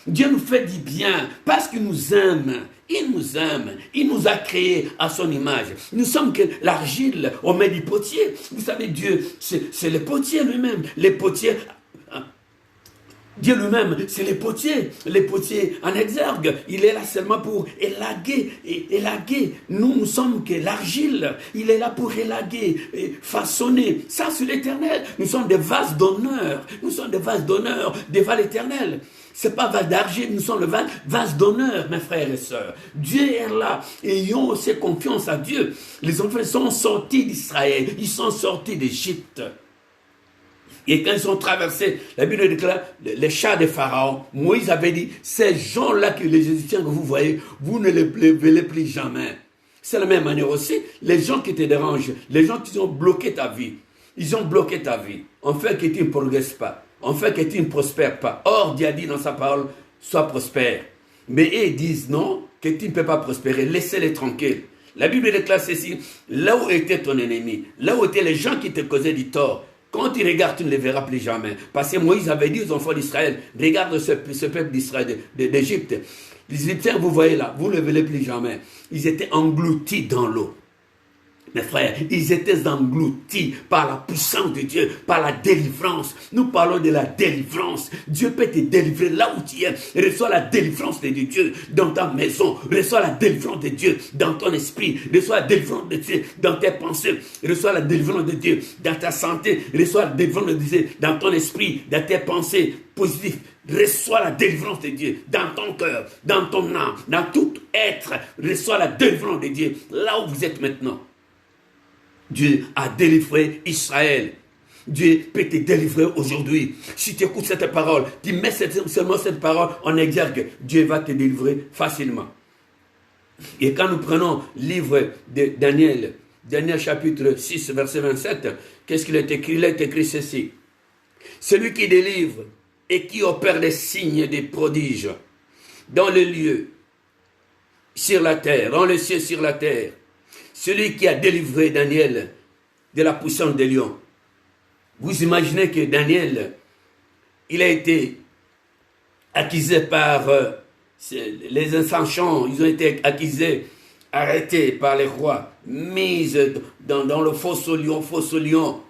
Dieu nous fait du bien parce qu'il nous aime. Il nous aime. Il nous a créés à son image. Nous sommes que l'argile au mains du potier. Vous savez, Dieu, c'est le potier lui-même. Les potiers... Dieu lui-même, c'est les potiers en exergue. Il est là seulement pour élaguer. Nous sommes que l'argile. Il est là pour élaguer, façonner. Ça, c'est l'Éternel. Nous sommes des vases d'honneur. Nous sommes des vases d'honneur devant l'Éternel. C'est pas vase d'argile, nous sommes le vase d'honneur, mes frères et sœurs. Dieu est là. Ayons aussi confiance à Dieu. Les enfants sont sortis d'Israël. Ils sont sortis d'Égypte. Et quand ils ont traversé, la Bible déclare, les chars de Pharaon, Moïse avait dit, ces gens-là, les Égyptiens que vous voyez, vous ne les verrez plus jamais. C'est la même manière aussi, les gens qui te dérangent, les gens qui ont bloqué ta vie, ils ont bloqué ta vie. En fait que tu ne progresses pas, en fait que tu ne prospères pas. Or, Dieu a dit dans sa parole, sois prospère. Mais ils disent non, que tu ne peux pas prospérer, laissez-les tranquilles. La Bible déclare ceci, là où était ton ennemi, là où étaient les gens qui te causaient du tort, quand tu regardes, tu ne les verras plus jamais. Parce que Moïse avait dit aux enfants d'Israël, regarde ce peuple d'Israël, d'Égypte. Les Égyptiens, vous voyez là, vous ne les verrez plus jamais. Ils étaient engloutis dans l'eau. Mes frères, ils étaient engloutis par la puissance de Dieu, par la délivrance. Nous parlons de la délivrance. Dieu peut te délivrer là où tu es. Reçois la délivrance de Dieu dans ta maison. Reçois la délivrance de Dieu dans ton esprit. Reçois la délivrance de Dieu dans tes pensées. Reçois la délivrance de Dieu dans ta santé. Reçois la délivrance de Dieu dans ton esprit, dans tes pensées positives. Reçois la délivrance de Dieu dans ton cœur, dans ton âme, dans tout être. Reçois la délivrance de Dieu là où vous êtes maintenant. Dieu a délivré Israël. Dieu peut te délivrer aujourd'hui. Si tu écoutes cette parole, tu mets seulement cette parole en exergue, Dieu va te délivrer facilement. Et quand nous prenons le livre de Daniel, Daniel chapitre 6, verset 27, qu'est-ce qu'il est écrit? Il est écrit ceci. Celui qui délivre et qui opère des signes et des prodiges dans les lieux, sur la terre, dans les cieux, sur la terre. celui qui a délivré Daniel de la puissance des lions. Vous imaginez que Daniel, il a été accusé par les insouciants, ils ont été accusés, arrêtés par les rois, mis dans le fosse aux lions.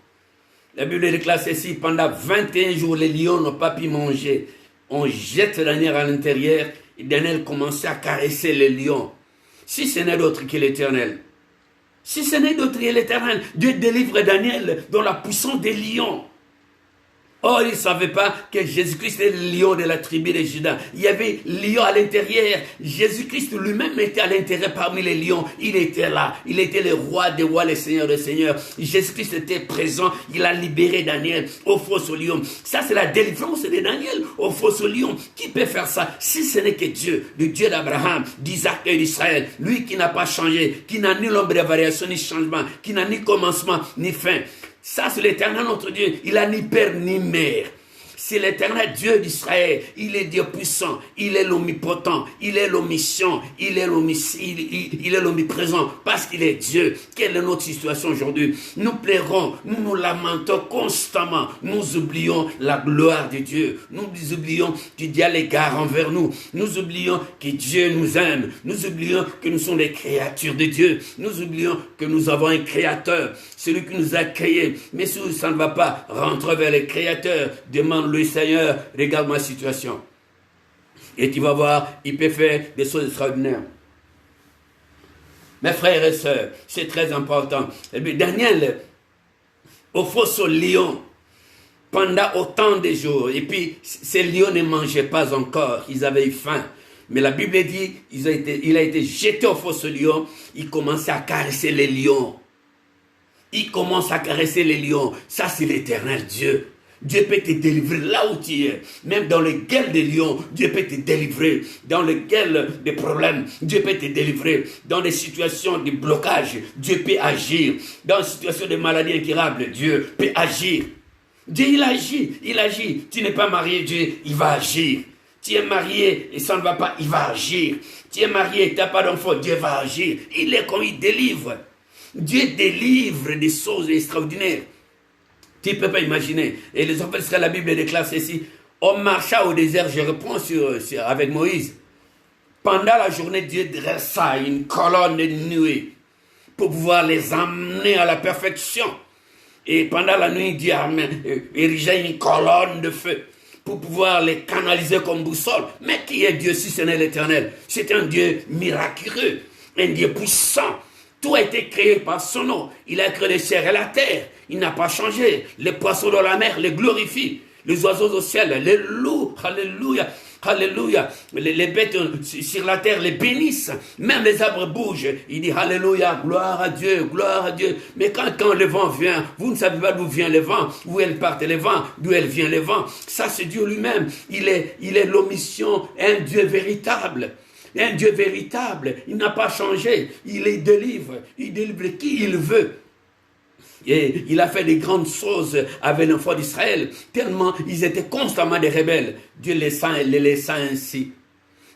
La Bible déclare ceci, pendant 21 jours, les lions n'ont pas pu manger. On jette Daniel à l'intérieur et Daniel commençait à caresser les lions. Si ce n'est d'autre que l'Éternel, si ce n'est d'autre que l'Éternel, Dieu délivre Daniel dans la puissance des lions. Or, il ne savait pas que Jésus-Christ est le lion de la tribu de Juda. Il y avait lion à l'intérieur. Jésus-Christ lui-même était à l'intérieur parmi les lions. Il était là. Il était le roi des rois, le seigneur des seigneurs. Jésus-Christ était présent. Il a libéré Daniel au fosse aux lions. Ça, c'est la délivrance de Daniel au fosse aux lions. Qui peut faire ça si ce n'est que Dieu, le Dieu d'Abraham, d'Isaac et d'Israël. Lui qui n'a pas changé, qui n'a ni l'ombre de variation ni changement, qui n'a ni commencement ni fin. Ça, c'est l'Éternel notre Dieu. Il n'a ni père ni mère. C'est l'Éternel Dieu d'Israël. Il est Dieu puissant. Il est l'omnipotent. Il est l'omniscient. Il est l'omniprésent. Parce qu'il est Dieu. Quelle est notre situation aujourd'hui? Nous pleurons. Nous nous lamentons constamment. Nous oublions la gloire de Dieu. Nous oublions qu'il y a l'égard envers nous. Nous oublions que Dieu nous aime. Nous oublions que nous sommes des créatures de Dieu. Nous oublions que nous avons un créateur. Celui qui nous a créés. Mais si ça ne va pas, rentre vers le créateur. Demande-le, Seigneur, regarde ma situation. Et tu vas voir, il peut faire des choses extraordinaires. Mes frères et sœurs, c'est très important. Et puis Daniel, au fosse aux lions, pendant autant de jours, et puis ces lions ne mangeaient pas encore, ils avaient eu faim. Mais la Bible dit, il a été jeté au fosse aux lions, il commençait à caresser les lions. Il commence à caresser les lions. Ça, c'est l'Éternel Dieu. Dieu peut te délivrer là où tu es. Même dans les gueules des lions, Dieu peut te délivrer. Dans les gueules des problèmes, Dieu peut te délivrer. Dans des situations de blocage, Dieu peut agir. Dans des situations de maladie incurable, Dieu peut agir. Dieu, il agit. Tu n'es pas marié, Dieu, il va agir. Tu es marié et ça ne va pas, il va agir. Tu es marié et tu n'as pas d'enfant, Dieu va agir. Il est comme il délivre. Dieu délivre des choses extraordinaires. Tu ne peux pas imaginer. Et les enfants de la Bible déclare ceci. On marcha au désert, je reprends avec Moïse. Pendant la journée, Dieu dressa une colonne de nuée pour pouvoir les amener à la perfection. Et pendant la nuit, Dieu érigea une colonne de feu pour pouvoir les canaliser comme boussole. Mais qui est Dieu si ce n'est l'Éternel? C'est un Dieu miraculeux, un Dieu puissant. Tout a été créé par son nom. Il a créé les cieux et la terre. Il n'a pas changé. Les poissons dans la mer les glorifient. Les oiseaux au ciel les louent. Alléluia. Alléluia. Les bêtes sur la terre les bénissent. Même les arbres bougent. Il dit Alléluia. Gloire à Dieu. Gloire à Dieu. Mais quand le vent vient, vous ne savez pas d'où vient le vent. Où elles partent les vents. D'où elles viennent les vents. Ça c'est Dieu lui-même. Il est l'omission. Un Dieu véritable. Un Dieu véritable, il n'a pas changé, il les délivre qui il veut. Et il a fait des grandes choses avec l'enfant d'Israël, tellement ils étaient constamment des rebelles. Dieu les laissa ainsi.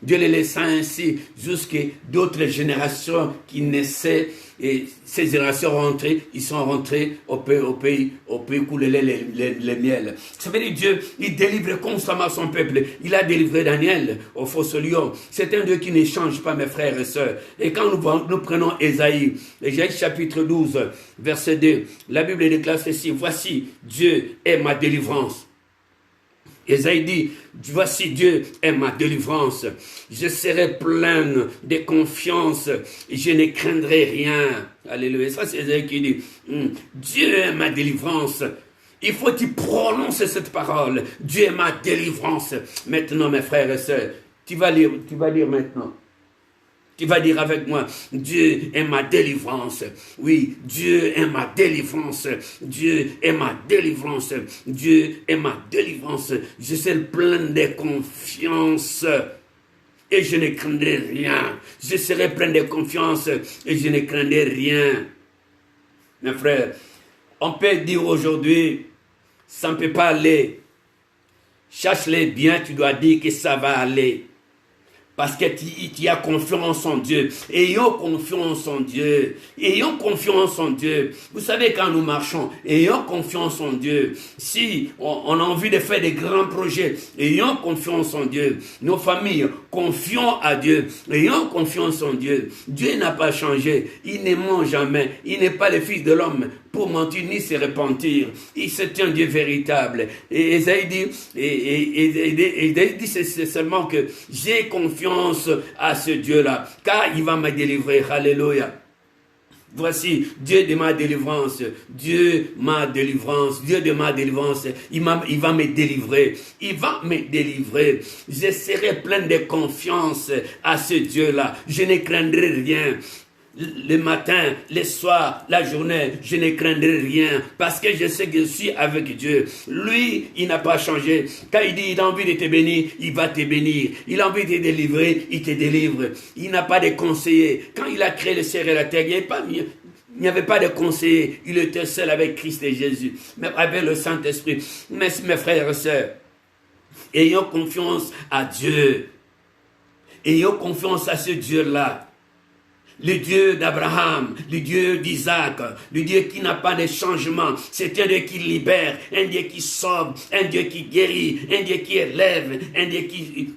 Dieu les laissa ainsi jusqu'à d'autres générations qui naissaient. Et ces générations rentrées, ils sont rentrés au pays où les miel. Ça veut dire Dieu, il délivre constamment son peuple. Il a délivré Daniel au fosse aux lions. C'est un Dieu qui ne change pas, mes frères et sœurs. Et quand nous prenons Ésaïe chapitre 12, verset 2, la Bible déclare ceci, voici, Dieu est ma délivrance. Ésaïe dit, voici Dieu est ma délivrance. Je serai plein de confiance. Je ne craindrai rien. Alléluia. Ça c'est Ésaïe qui dit, Dieu est ma délivrance. Il faut y prononcer cette parole. Dieu est ma délivrance. Maintenant, mes frères et sœurs, tu vas lire maintenant. Tu vas dire avec moi, Dieu est ma délivrance. Oui, Dieu est ma délivrance. Dieu est ma délivrance. Dieu est ma délivrance. Je suis plein de confiance et je ne craindrai rien. Je serai plein de confiance et je ne craindrai rien. Mes frères, on peut dire aujourd'hui, ça ne peut pas aller. Cherche-les bien, tu dois dire que ça va aller. Parce que tu as confiance en Dieu. Ayons confiance en Dieu. Ayons confiance en Dieu. Vous savez, quand nous marchons, ayons confiance en Dieu. Si on a envie de faire des grands projets, ayons confiance en Dieu. Nos familles, confions à Dieu. Ayons confiance en Dieu. Dieu n'a pas changé. Il ne ment jamais. Il n'est pas le Fils de l'homme pour mentir ni se repentir. C'est un Dieu véritable. Et Isaïe dit c'est seulement que j'ai confiance à ce Dieu-là, car il va me délivrer. Alléluia. Voici, Dieu de ma délivrance, Dieu ma délivrance, Dieu de ma délivrance, il va me délivrer, il va me délivrer. Je serai plein de confiance à ce Dieu-là, je ne craindrai rien. Le matin, le soir, la journée, je ne craindrai rien parce que je sais que je suis avec Dieu. Lui, il n'a pas changé. Quand il dit il a envie de te bénir, il va te bénir. Il a envie de te délivrer, il te délivre. Il n'a pas de conseiller. Quand il a créé le ciel et la terre, il n'y avait pas de conseiller. Il était seul avec Christ et Jésus, mais avec le Saint-Esprit. Mais mes frères et sœurs, ayons confiance à Dieu. Ayons confiance à ce Dieu-là. Le Dieu d'Abraham, le Dieu d'Isaac, le Dieu qui n'a pas de changement. C'est un Dieu qui libère, un Dieu qui sauve, un Dieu qui guérit, un Dieu qui élève, un Dieu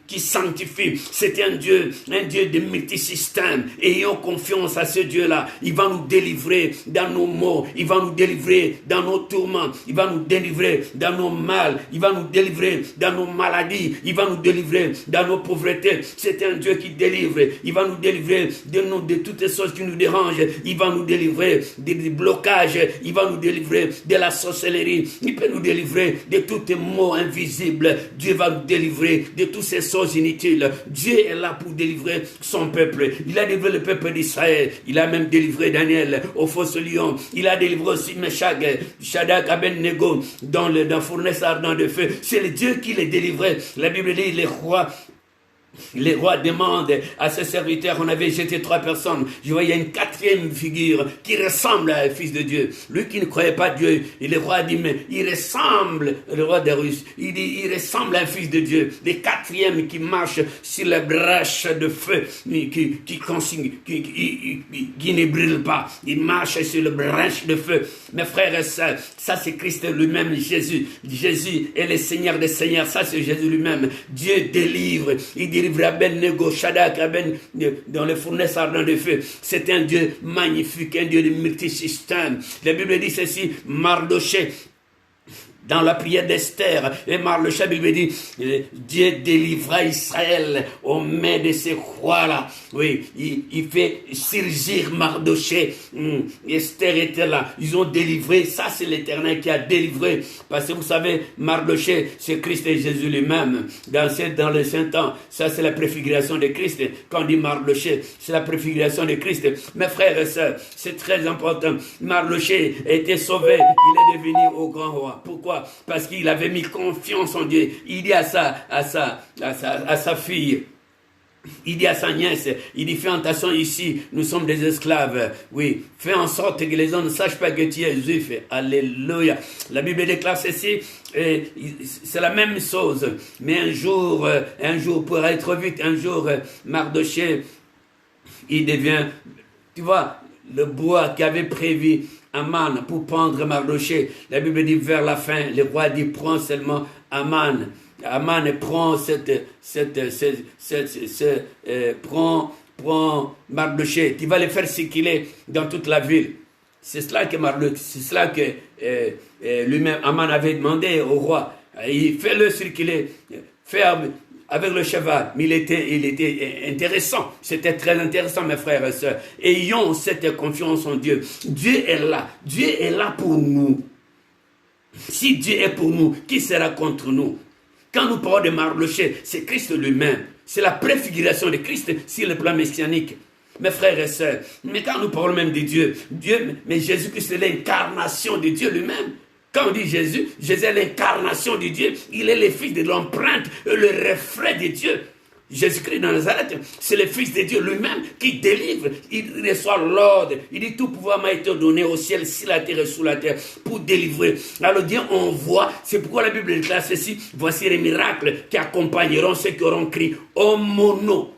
qui sanctifie. C'est un Dieu de multisystème. Ayons confiance à ce Dieu-là. Il va nous délivrer dans nos maux, il va nous délivrer dans nos tourments, il va nous délivrer dans nos mal, il va nous délivrer dans nos maladies, il va nous délivrer dans nos pauvretés. C'est un Dieu qui délivre, il va nous délivrer de toutes les choses qui nous dérangent, il va nous délivrer des blocages, il va nous délivrer de la sorcellerie, il peut nous délivrer de tous les maux invisibles, Dieu va nous délivrer de toutes ces choses inutiles. Dieu est là pour délivrer son peuple, il a délivré le peuple d'Israël, il a même délivré Daniel au faux lion, il a délivré aussi Meshach, Shadrach, Abednego dans fournaise ardent de feu. C'est le Dieu qui les délivrait. La Bible dit les rois demandent à ses serviteurs, on avait jeté 3 personnes, je voyais une 4e figure qui ressemble à un fils de Dieu. Lui qui ne croyait pas Dieu, et le roi dit, mais il ressemble, le roi des Russes, il dit, il ressemble à un fils de Dieu. Le 4e qui marche sur la brèche de feu, qui ne brûle pas, il marche sur la brèche de feu. Mes frères et sœurs, ça c'est Christ lui-même, Jésus. Jésus est le Seigneur des Seigneurs, ça c'est Jésus lui-même. Dieu délivre, il délivre Abednego, Shadrach, dans les fournaise ardent de feu. C'est un Dieu magnifique, un Dieu de multisystème. La Bible dit ceci, Mardoché, dans la prière d'Esther, et Mardoché, la Bible dit, Dieu délivra Israël aux mains de ces rois-là. Oui, il fait surgir Mardoché. Esther était là. Ils ont délivré. Ça, c'est l'Éternel qui a délivré. Parce que vous savez, Mardoché, c'est Christ et Jésus lui-même. Dans le Saint-Temps, ça, c'est la préfiguration de Christ. Quand on dit Mardoché, c'est la préfiguration de Christ. Mes frères et sœurs, c'est très important. Mardoché a été sauvé. Il est devenu au grand roi. Pourquoi? Parce qu'il avait mis confiance en Dieu. Il dit à sa fille, il dit à sa nièce, il dit, fais attention ici, nous sommes des esclaves. Oui, fais en sorte que les gens ne sachent pas que tu es juif. Alléluia. La Bible déclare ceci, c'est la même chose. Mais un jour, pour aller trop vite, un jour, Mardoché, il devient, tu vois, le bois qui avait prévu Aman pour prendre Mardoché. La Bible dit vers la fin, le roi dit, prends seulement Aman. Aman prend prend Mardoché. Tu vas le faire circuler dans toute la ville. C'est cela que lui-même Aman avait demandé au roi. Il fait le circuler, avec le cheval, mais il était intéressant. C'était très intéressant, mes frères et sœurs. Ayons cette confiance en Dieu. Dieu est là. Dieu est là pour nous. Si Dieu est pour nous, qui sera contre nous? Quand nous parlons de Mardoché, c'est Christ lui-même. C'est la préfiguration de Christ sur le plan messianique. Mes frères et sœurs, mais quand nous parlons même de Dieu, mais Jésus-Christ est l'incarnation de Dieu lui-même. Quand on dit Jésus, Jésus est l'incarnation de Dieu. Il est le fils de l'empreinte, le reflet de Dieu. Jésus-Christ de Nazareth, c'est le fils de Dieu lui-même qui délivre. Il reçoit l'ordre. Il dit, tout pouvoir m'a été donné au ciel, sur la terre et sous la terre, pour délivrer. Alors Dieu envoie, c'est pourquoi la Bible déclare ceci, voici les miracles qui accompagneront ceux qui auront crié, oh mon nom.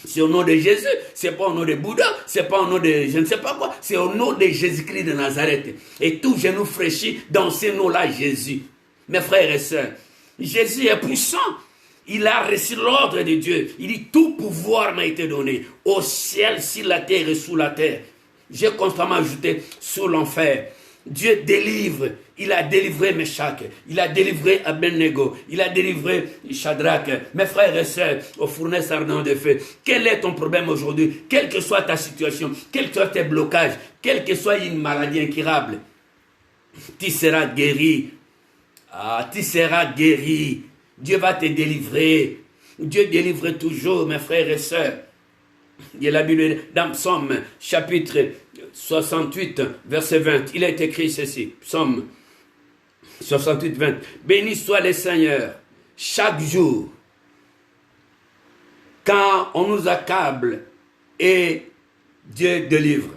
C'est au nom de Jésus, c'est pas au nom de Bouddha, c'est pas au nom de je ne sais pas quoi, c'est au nom de Jésus-Christ de Nazareth. Et tout genou fléchit dans ces noms-là, Jésus. Mes frères et sœurs, Jésus est puissant. Il a reçu l'ordre de Dieu. Il dit, tout pouvoir m'a été donné, au ciel, sur la terre et sous la terre. J'ai constamment ajouté, sous l'enfer. Dieu délivre. Il a délivré Meshach. Il a délivré Abednego. Il a délivré Shadrach. Mes frères et sœurs, aux fournaises ardentes de feu. Quel est ton problème aujourd'hui? Quelle que soit ta situation, quels que soient tes blocages, quelle que soit une maladie incurable, tu seras guéri. Ah, tu seras guéri. Dieu va te délivrer. Dieu délivre toujours, mes frères et sœurs. Il y a la Bible dans Psaume, chapitre 68, verset 20. Il est écrit ceci. Psaume 68, 20. Béni soit le Seigneur chaque jour quand on nous accable et Dieu délivre.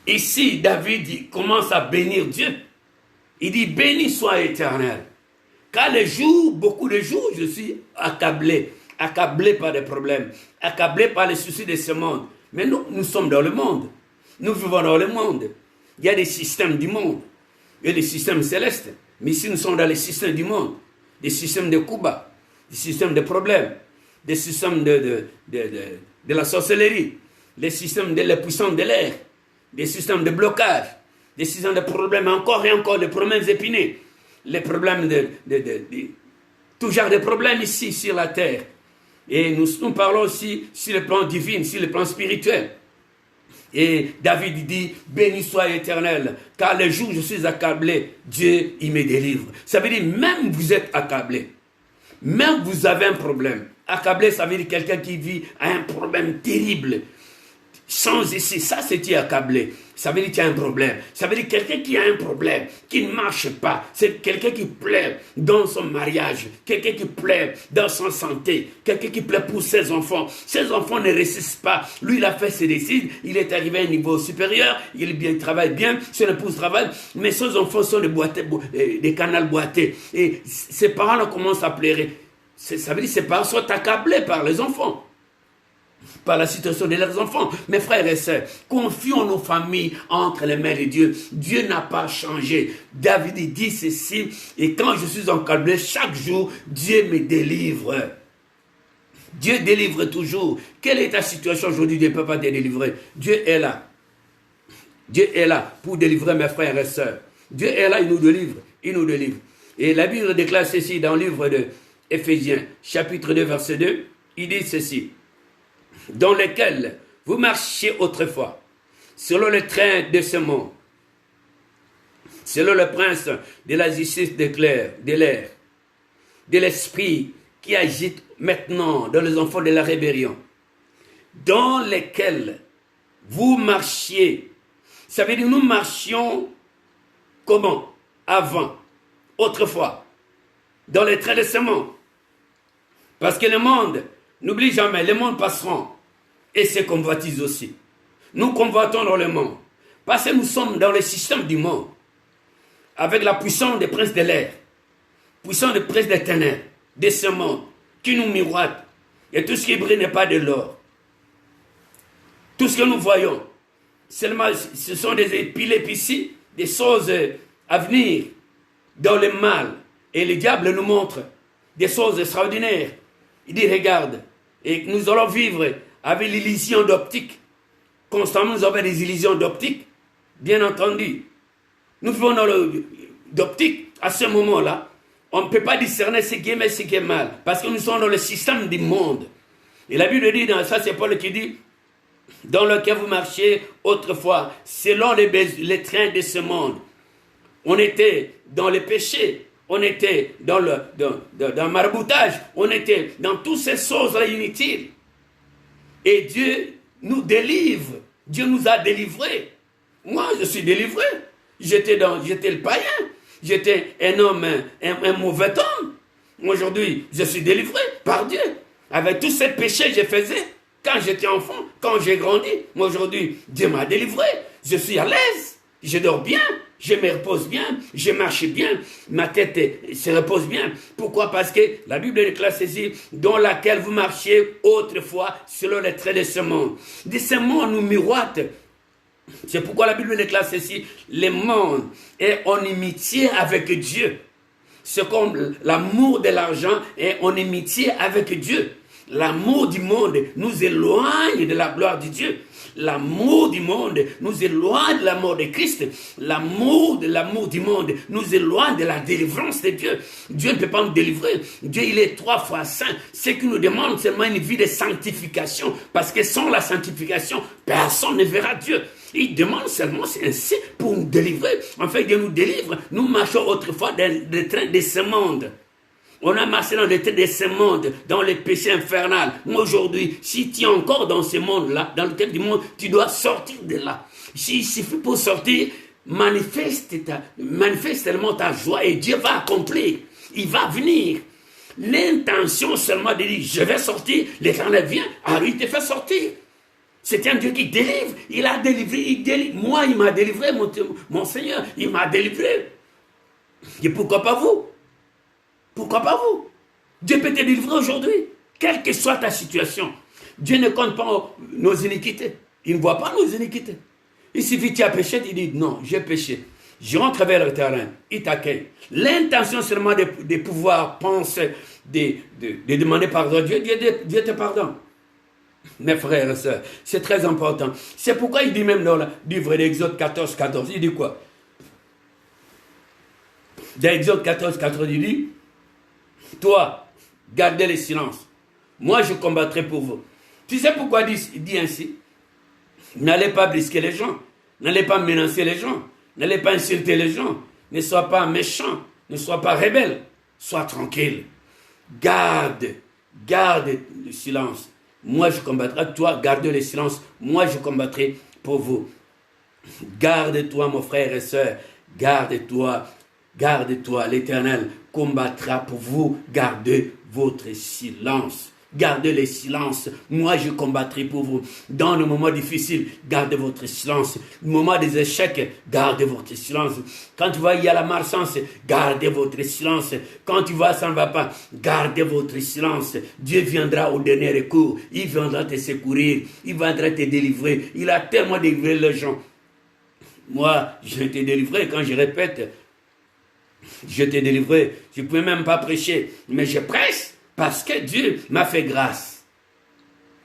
Ici, David il commence à bénir Dieu. Il dit, béni soit l'Éternel. Car les jours, beaucoup de jours, je suis accablé par des problèmes, accablé par les soucis de ce monde. Mais nous sommes dans le monde. Nous vivons dans le monde. Il y a des systèmes du monde. Il y a des systèmes célestes. Mais ici, nous sommes dans les systèmes du monde. Des systèmes de Cuba, des systèmes de problèmes, des systèmes de la sorcellerie, les systèmes de la puissance de l'air, des systèmes de blocage, des systèmes de problèmes encore et encore, de problèmes épineux, les problèmes tout genre de problèmes ici sur la terre. Et nous parlons aussi sur le plan divin, sur le plan spirituel. Et David dit, béni soit l'Éternel, car le jour où je suis accablé, Dieu, il me délivre. Ça veut dire, même vous êtes accablé, même vous avez un problème. Accablé, ça veut dire quelqu'un qui vit un problème terrible. Sans ici, ça c'est accablé. Ça veut dire qu'il y a un problème. Ça veut dire quelqu'un qui a un problème, qui ne marche pas. C'est quelqu'un qui plaît dans son mariage, quelqu'un qui plaît dans son santé, quelqu'un qui plaît pour ses enfants. Ses enfants ne réussissent pas. Lui, il a fait ses décisions, il est arrivé à un niveau supérieur, il travaille bien, son épouse travaille, mais ses enfants sont des canals boités. Et ses parents commencent à pleurer. Ça veut dire que ses parents sont accablés par les enfants, par la situation de leurs enfants. Mes frères et sœurs, confions nos familles entre les mains de Dieu. Dieu n'a pas changé. David dit ceci, et quand je suis accablé, chaque jour, Dieu me délivre. Dieu délivre toujours. Quelle est ta situation aujourd'hui? Dieu ne peut pas te délivrer. Dieu est là. Dieu est là pour délivrer mes frères et sœurs. Dieu est là, il nous délivre. Il nous délivre. Et la Bible déclare ceci dans le livre de Éphésiens, chapitre 2, verset 2. Il dit ceci, dans lesquels vous marchiez autrefois, selon le train de ce monde, selon le prince de la justice de l'air, de l'esprit qui agite maintenant dans les enfants de la rébellion, dans lesquels vous marchiez. Ça veut dire nous marchions comment? Avant, autrefois, dans les trains de ce monde. Parce que le monde, n'oublie jamais, le monde passera et ses convoitises aussi. Nous convoitons dans le monde parce que nous sommes dans le système du monde avec la puissance des princes de l'air, puissance des princes des ténèbres, de ce monde qui nous miroite. Et tout ce qui brille n'est pas de l'or. Tout ce que nous voyons, seulement, ce sont des épilépicies, des choses à venir dans le mal. Et le diable nous montre des choses extraordinaires. Il dit, regarde, et nous allons vivre avec l'illusion d'optique. Constamment, nous avons des illusions d'optique. Bien entendu. Nous vivons dans d'optique. À ce moment-là, on ne peut pas discerner ce qui est bien et ce qui est mal. Parce que nous sommes dans le système du monde. Et la Bible dit, dans ça, c'est Paul qui dit, dans lequel vous marchiez autrefois, selon les trains de ce monde. On était dans le péché. On était dans le maraboutage, on était dans toutes ces choses-là inutiles. Et Dieu nous délivre. Dieu nous a délivrés. Moi, je suis délivré. J'étais le païen. J'étais un homme, un mauvais homme. Aujourd'hui, je suis délivré par Dieu. Avec tous ces péchés que je faisais quand j'étais enfant, quand j'ai grandi. Moi, aujourd'hui, Dieu m'a délivré. Je suis à l'aise. Je dors bien, je me repose bien, je marche bien, ma tête se repose bien. Pourquoi? Parce que la Bible déclare ceci, dans laquelle vous marchiez autrefois selon les traits de ce monde. De ce monde nous miroite. C'est pourquoi la Bible déclare ceci, le monde est en inimitié avec Dieu. C'est comme l'amour de l'argent est en inimitié avec Dieu. L'amour du monde nous éloigne de la gloire de Dieu. L'amour du monde nous éloigne de l'amour de Christ. L'amour du monde nous éloigne de la délivrance de Dieu. Dieu ne peut pas nous délivrer. Dieu, il est 3 fois saint. Ce qui nous demande seulement une vie de sanctification. Parce que sans la sanctification, personne ne verra Dieu. Il demande seulement ainsi pour nous délivrer. En fait, Dieu nous délivre. Nous marchons autrefois dans le train de ce monde. On a marché dans le train de ce monde, dans les péchés infernal. Mais aujourd'hui, si tu es encore dans ce monde-là, dans le train du monde, tu dois sortir de là. S'il suffit pour sortir, manifeste tellement ta joie et Dieu va accomplir. Il va venir. L'intention seulement de dire, je vais sortir, l'Éternel vient, alors il te fait sortir. C'est un Dieu qui délivre. Il a délivré, il délivre. Moi, il m'a délivré, mon Seigneur, il m'a délivré. Et pourquoi pas vous? Pourquoi pas vous? Dieu peut te délivrer aujourd'hui, quelle que soit ta situation. Dieu ne compte pas nos iniquités. Il ne voit pas nos iniquités. Il suffit que tu as péché, il dit non, j'ai péché. Je rentre vers l'Éternel, il t'accueille. L'intention seulement de pouvoir penser, de demander pardon à Dieu, Dieu te pardonne. Mes frères et sœurs, c'est très important. C'est pourquoi il dit même dans le livre d'Exode 14, 14, il dit quoi? Dans Exode 14, 14, il dit, toi, gardez le silence. Moi, je combattrai pour vous. Tu sais pourquoi il dit ainsi? N'allez pas brisquer les gens. N'allez pas menacer les gens. N'allez pas insulter les gens. Ne sois pas méchant. Ne sois pas rebelle. Sois tranquille. Garde le silence. Moi, je combattrai. Toi, garde le silence. Moi, je combattrai pour vous. Garde-toi, mon frère et soeur. Garde-toi. Garde-toi. L'Éternel combattra pour vous. Gardez votre silence. Gardez le silence. Moi, je combattrai pour vous. Dans les moments difficiles, gardez votre silence. Au moment des échecs, gardez votre silence. Quand tu vois, il y a la malchance, gardez votre silence. Quand tu vois, ça ne va pas, gardez votre silence. Dieu viendra au dernier recours. Il viendra te secourir. Il viendra te délivrer. Il a tellement délivré les gens. Moi, je t'ai délivré quand je répète. Je t'ai délivré. Je ne pouvais même pas prêcher. Mais je prêche. Parce que Dieu m'a fait grâce.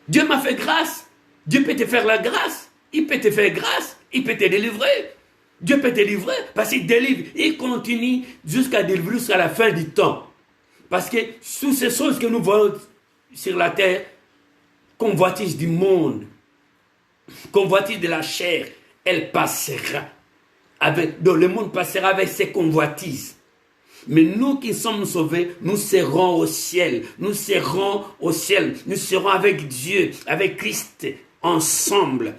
Dieu m'a fait grâce. Dieu peut te faire la grâce. Il peut te faire grâce. Il peut te délivrer. Dieu peut te délivrer parce qu'il délivre. Il continue jusqu'à délivrer jusqu'à la fin du temps. Parce que sous ces choses que nous voyons sur la terre, convoitise du monde, convoitise de la chair, elle passera. Donc le monde passera avec ses convoitises. Mais nous qui sommes sauvés, nous serons au ciel. Nous serons au ciel. Nous serons avec Dieu, avec Christ, ensemble.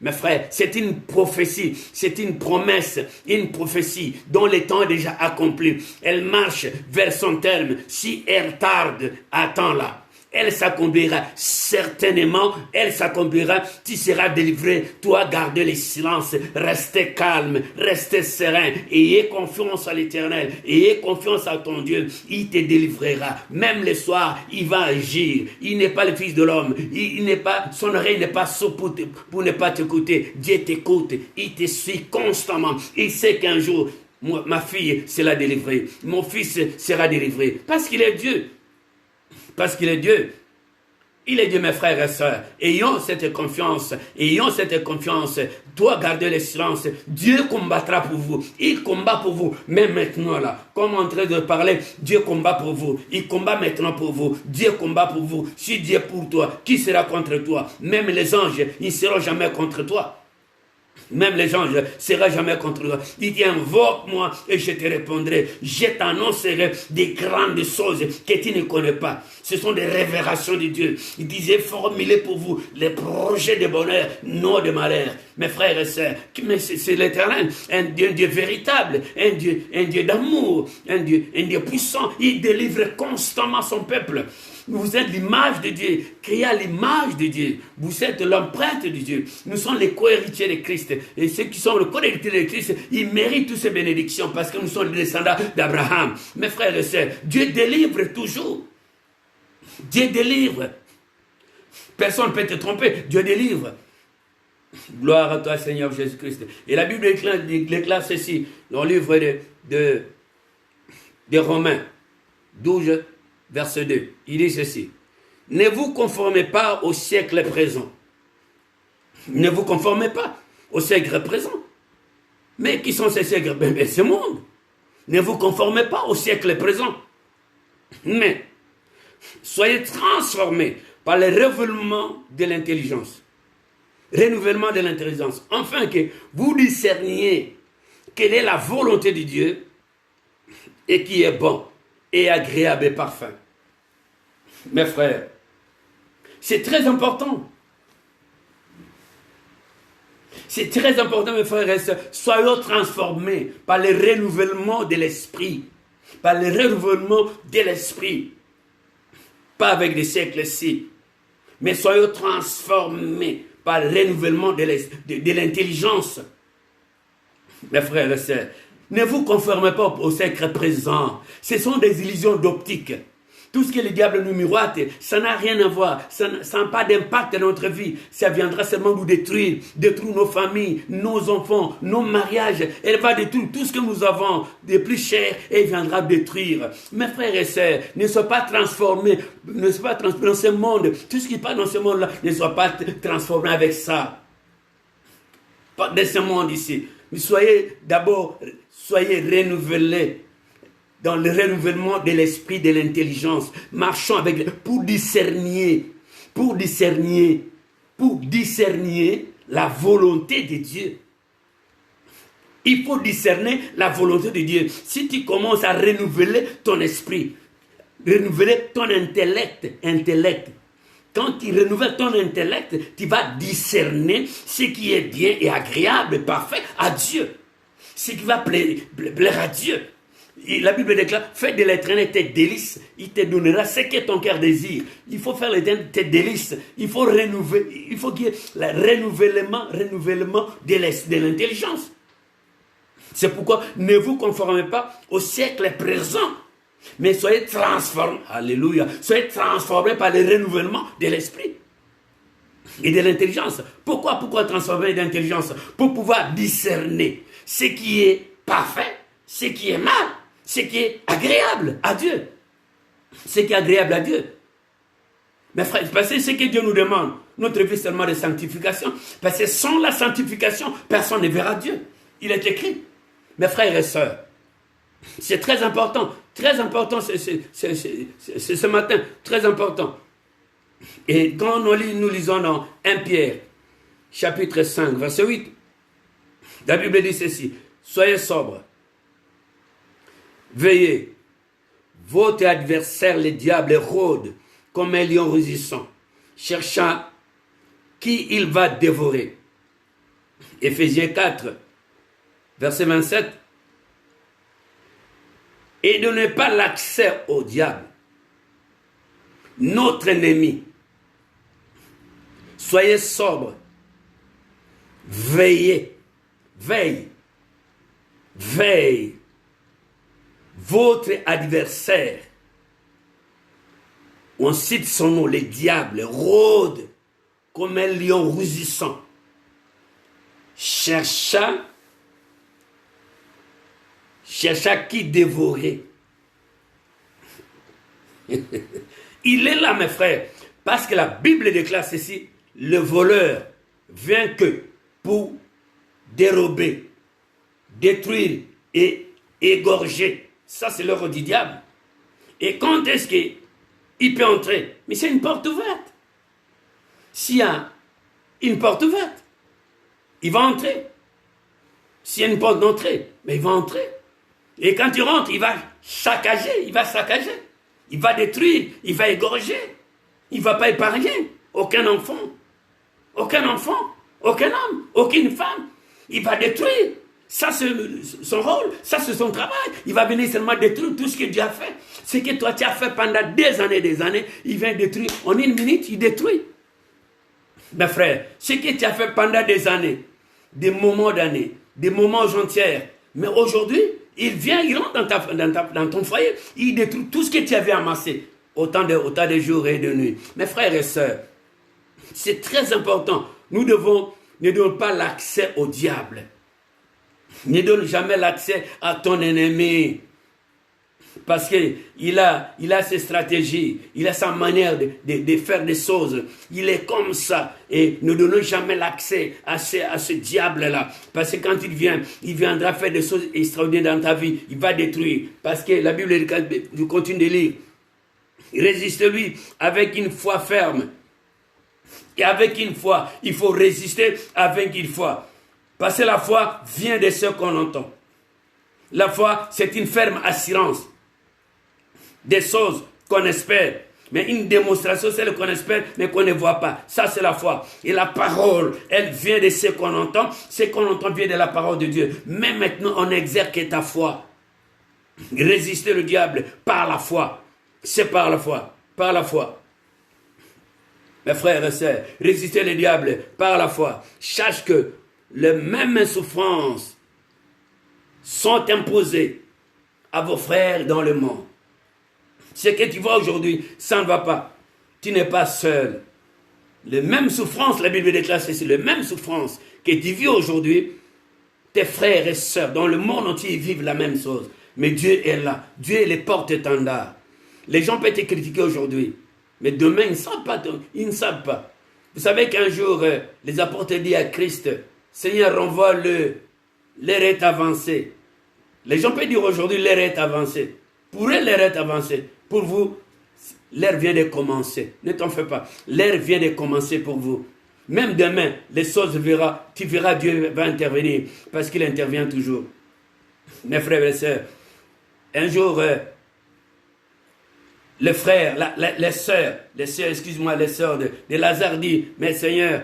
Mes frères, c'est une prophétie, c'est une promesse, une prophétie dont le temps est déjà accompli. Elle marche vers son terme. Si elle tarde, attends-la. Elle s'accomplira certainement, elle s'accomplira, tu seras délivré, toi gardez le silence, restez calme, restez serein, ayez confiance à l'Éternel, ayez confiance à ton Dieu, il te délivrera, même le soir, il va agir, il n'est pas le Fils de l'homme, il n'est pas, son oreille n'est pas sourde pour ne pas t'écouter, Dieu t'écoute, il te suit constamment, il sait qu'un jour, ma fille sera délivrée, mon fils sera délivré, parce qu'il est Dieu. Parce qu'il est Dieu. Il est Dieu, mes frères et sœurs. Ayons cette confiance. Ayons cette confiance. Toi, gardez le silence. Dieu combattra pour vous. Il combat pour vous. Mais maintenant, là, comme en train de parler, Dieu combat pour vous. Il combat maintenant pour vous. Dieu combat pour vous. Si Dieu est pour toi, qui sera contre toi? Même les anges, ils ne seront jamais contre toi. Même les anges ne seront jamais contre toi. Il dit, invoque-moi et je te répondrai. Je t'annoncerai des grandes choses que tu ne connais pas. Ce sont des révélations de Dieu. Il disait, formulez pour vous les projets de bonheur, non de malheur. mes frères et sœurs, mais c'est l'Éternel, un Dieu véritable, un Dieu d'amour, un Dieu puissant. Il délivre constamment son peuple. Vous êtes l'image de Dieu, créé à l'image de Dieu. Vous êtes l'empreinte de Dieu. Nous sommes les co-héritiers de Christ. Et ceux qui sont les co-héritiers de Christ, ils méritent toutes ces bénédictions parce que nous sommes les descendants d'Abraham. Mes frères et sœurs, Dieu délivre toujours. Dieu délivre. Personne ne peut te tromper. Dieu délivre. Gloire à toi, Seigneur Jésus-Christ. Et la Bible déclare ceci dans le livre de Romains 12, verset 2. Il dit ceci. Ne vous conformez pas au siècle présent. Ne vous conformez pas au siècle présent. Mais qui sont ces siècles? Ben, ce monde. Ne vous conformez pas au siècle présent. Mais soyez transformés par le renouvellement de l'intelligence. Renouvellement de l'intelligence. Afin que vous discerniez quelle est la volonté de Dieu et qui est bon et agréable et parfait. Mes frères, c'est très important. C'est très important, mes frères et sœurs. Soyons transformés par le renouvellement de l'esprit. Par le renouvellement de l'esprit. Pas avec des siècles-ci. Mais soyons transformés par le renouvellement de l'intelligence. Mes frères et sœurs, ne vous conformez pas au siècle présent. Ce sont des illusions d'optique. Tout ce que le diable nous miroite, ça n'a rien à voir. Ça n'a pas d'impact dans notre vie. Ça viendra seulement nous détruire nos familles, nos enfants, nos mariages. Elle va détruire tout ce que nous avons de plus cher et elle viendra détruire. Mes frères et sœurs, ne soient pas transformés, ne soient pas transformés dans ce monde. Tout ce qui passe dans ce monde-là, ne soit pas transformé avec ça. Pas de ce monde ici. Mais soyez renouvelés dans le renouvellement de l'esprit, de l'intelligence, marchons avec pour discerner la volonté de Dieu. Il faut discerner la volonté de Dieu. Si tu commences à renouveler ton esprit, renouveler ton intellect, quand tu renouvelles ton intellect, tu vas discerner ce qui est bien et agréable et parfait à Dieu. Ce qui va plaire à Dieu. Et la Bible déclare, fais de l'Éternel tes délices, il te donnera ce que ton cœur désire. Il faut faire l'Éternel tes délices, il faut renouveler, il faut qu'il y ait le renouvellement de l'intelligence. C'est pourquoi ne vous conformez pas au siècle présent, mais soyez transformés, alléluia, soyez transformés par le renouvellement de l'esprit et de l'intelligence. Pourquoi transformer l'intelligence? Pour pouvoir discerner ce qui est parfait, ce qui est mal, ce qui est agréable à Dieu. Ce qui est agréable à Dieu. Mes frères, parce que ce que Dieu nous demande, notre vie seulement de sanctification, parce que sans la sanctification, personne ne verra Dieu. Il est écrit. Mes frères et sœurs, c'est très important c'est ce matin, très important. Et quand nous lisons dans 1 Pierre, chapitre 5, verset 8, la Bible dit ceci, soyez sobres, veillez, votre adversaire le diable rôde comme un lion rugissant, cherchant qui il va dévorer. Éphésiens 4, verset 27. Et donnez pas l'accès au diable, notre ennemi. Soyez sobres, veillez, veille. Votre adversaire, on cite son nom, le diable, rôde comme un lion rugissant, cherchant qui dévorer. Il est là, mes frères, parce que la Bible déclare ceci, le voleur vient que pour dérober, détruire et égorger. Ça, c'est l'œuvre du diable. Et quand est-ce qu'il peut entrer? Mais c'est une porte ouverte. S'il y a une porte ouverte, il va entrer. S'il y a une porte d'entrée, mais il va entrer. Et quand il rentre, il va saccager, il va détruire, il va égorger. Il ne va pas épargner aucun enfant. aucun homme, aucune femme. Il va détruire. Ça, c'est son rôle, ça, c'est son travail. Il va venir seulement détruire tout ce que Dieu a fait. Ce que toi, tu as fait pendant des années, il vient détruire. En une minute, il détruit. Mes frères, ce que tu as fait pendant des années, des moments d'années, des moments entiers, mais aujourd'hui, il vient, il rentre dans ton foyer, il détruit tout ce que tu avais amassé, autant de jours et de nuits. Mes frères et sœurs, c'est très important. Nous ne donnons pas l'accès au diable. Ne donne jamais l'accès à ton ennemi. Parce qu'il a ses stratégies, il a sa manière de faire des choses. Il est comme ça. Et ne donnons jamais l'accès à ce diable-là. Parce que quand il viendra faire des choses extraordinaires dans ta vie. Il va détruire. Parce que la Bible, je continue de lire. Résiste-lui avec une foi ferme. Et avec une foi, il faut résister avec une foi. Parce que la foi vient de ce qu'on entend. La foi, c'est une ferme assurance des choses qu'on espère. Mais une démonstration, c'est ce qu'on espère, mais qu'on ne voit pas. Ça, c'est la foi. Et la parole, elle vient de ce qu'on entend. Ce qu'on entend vient de la parole de Dieu. Mais maintenant, on exerce ta foi. Résister le diable par la foi. C'est par la foi. Par la foi. Mes frères et sœurs, résister le diable par la foi. Sache que les mêmes souffrances sont imposées à vos frères dans le monde. Ce que tu vois aujourd'hui, ça ne va pas. Tu n'es pas seul. Les mêmes souffrances, la Bible déclare ceci, les mêmes souffrances que tu vis aujourd'hui, tes frères et sœurs dans le monde entier vivent la même chose. Mais Dieu est là. Dieu est les porte-étendards. Les gens peuvent te critiquer aujourd'hui. Mais demain, ils ne savent pas. Ils ne savent pas. Vous savez qu'un jour, les apôtres disent à Christ, Seigneur, renvoie l'heure est avancée. Les gens peuvent dire aujourd'hui, l'heure est avancée. Pour eux, l'heure est avancée. Pour vous, l'heure vient de commencer. Ne t'en fais pas. L'heure vient de commencer pour vous. Même demain, les choses tu verras, Dieu va intervenir. Parce qu'il intervient toujours. Mes frères et sœurs, un jour, les frères, les sœurs, excuse-moi, les sœurs de Lazare dit, mais Seigneur,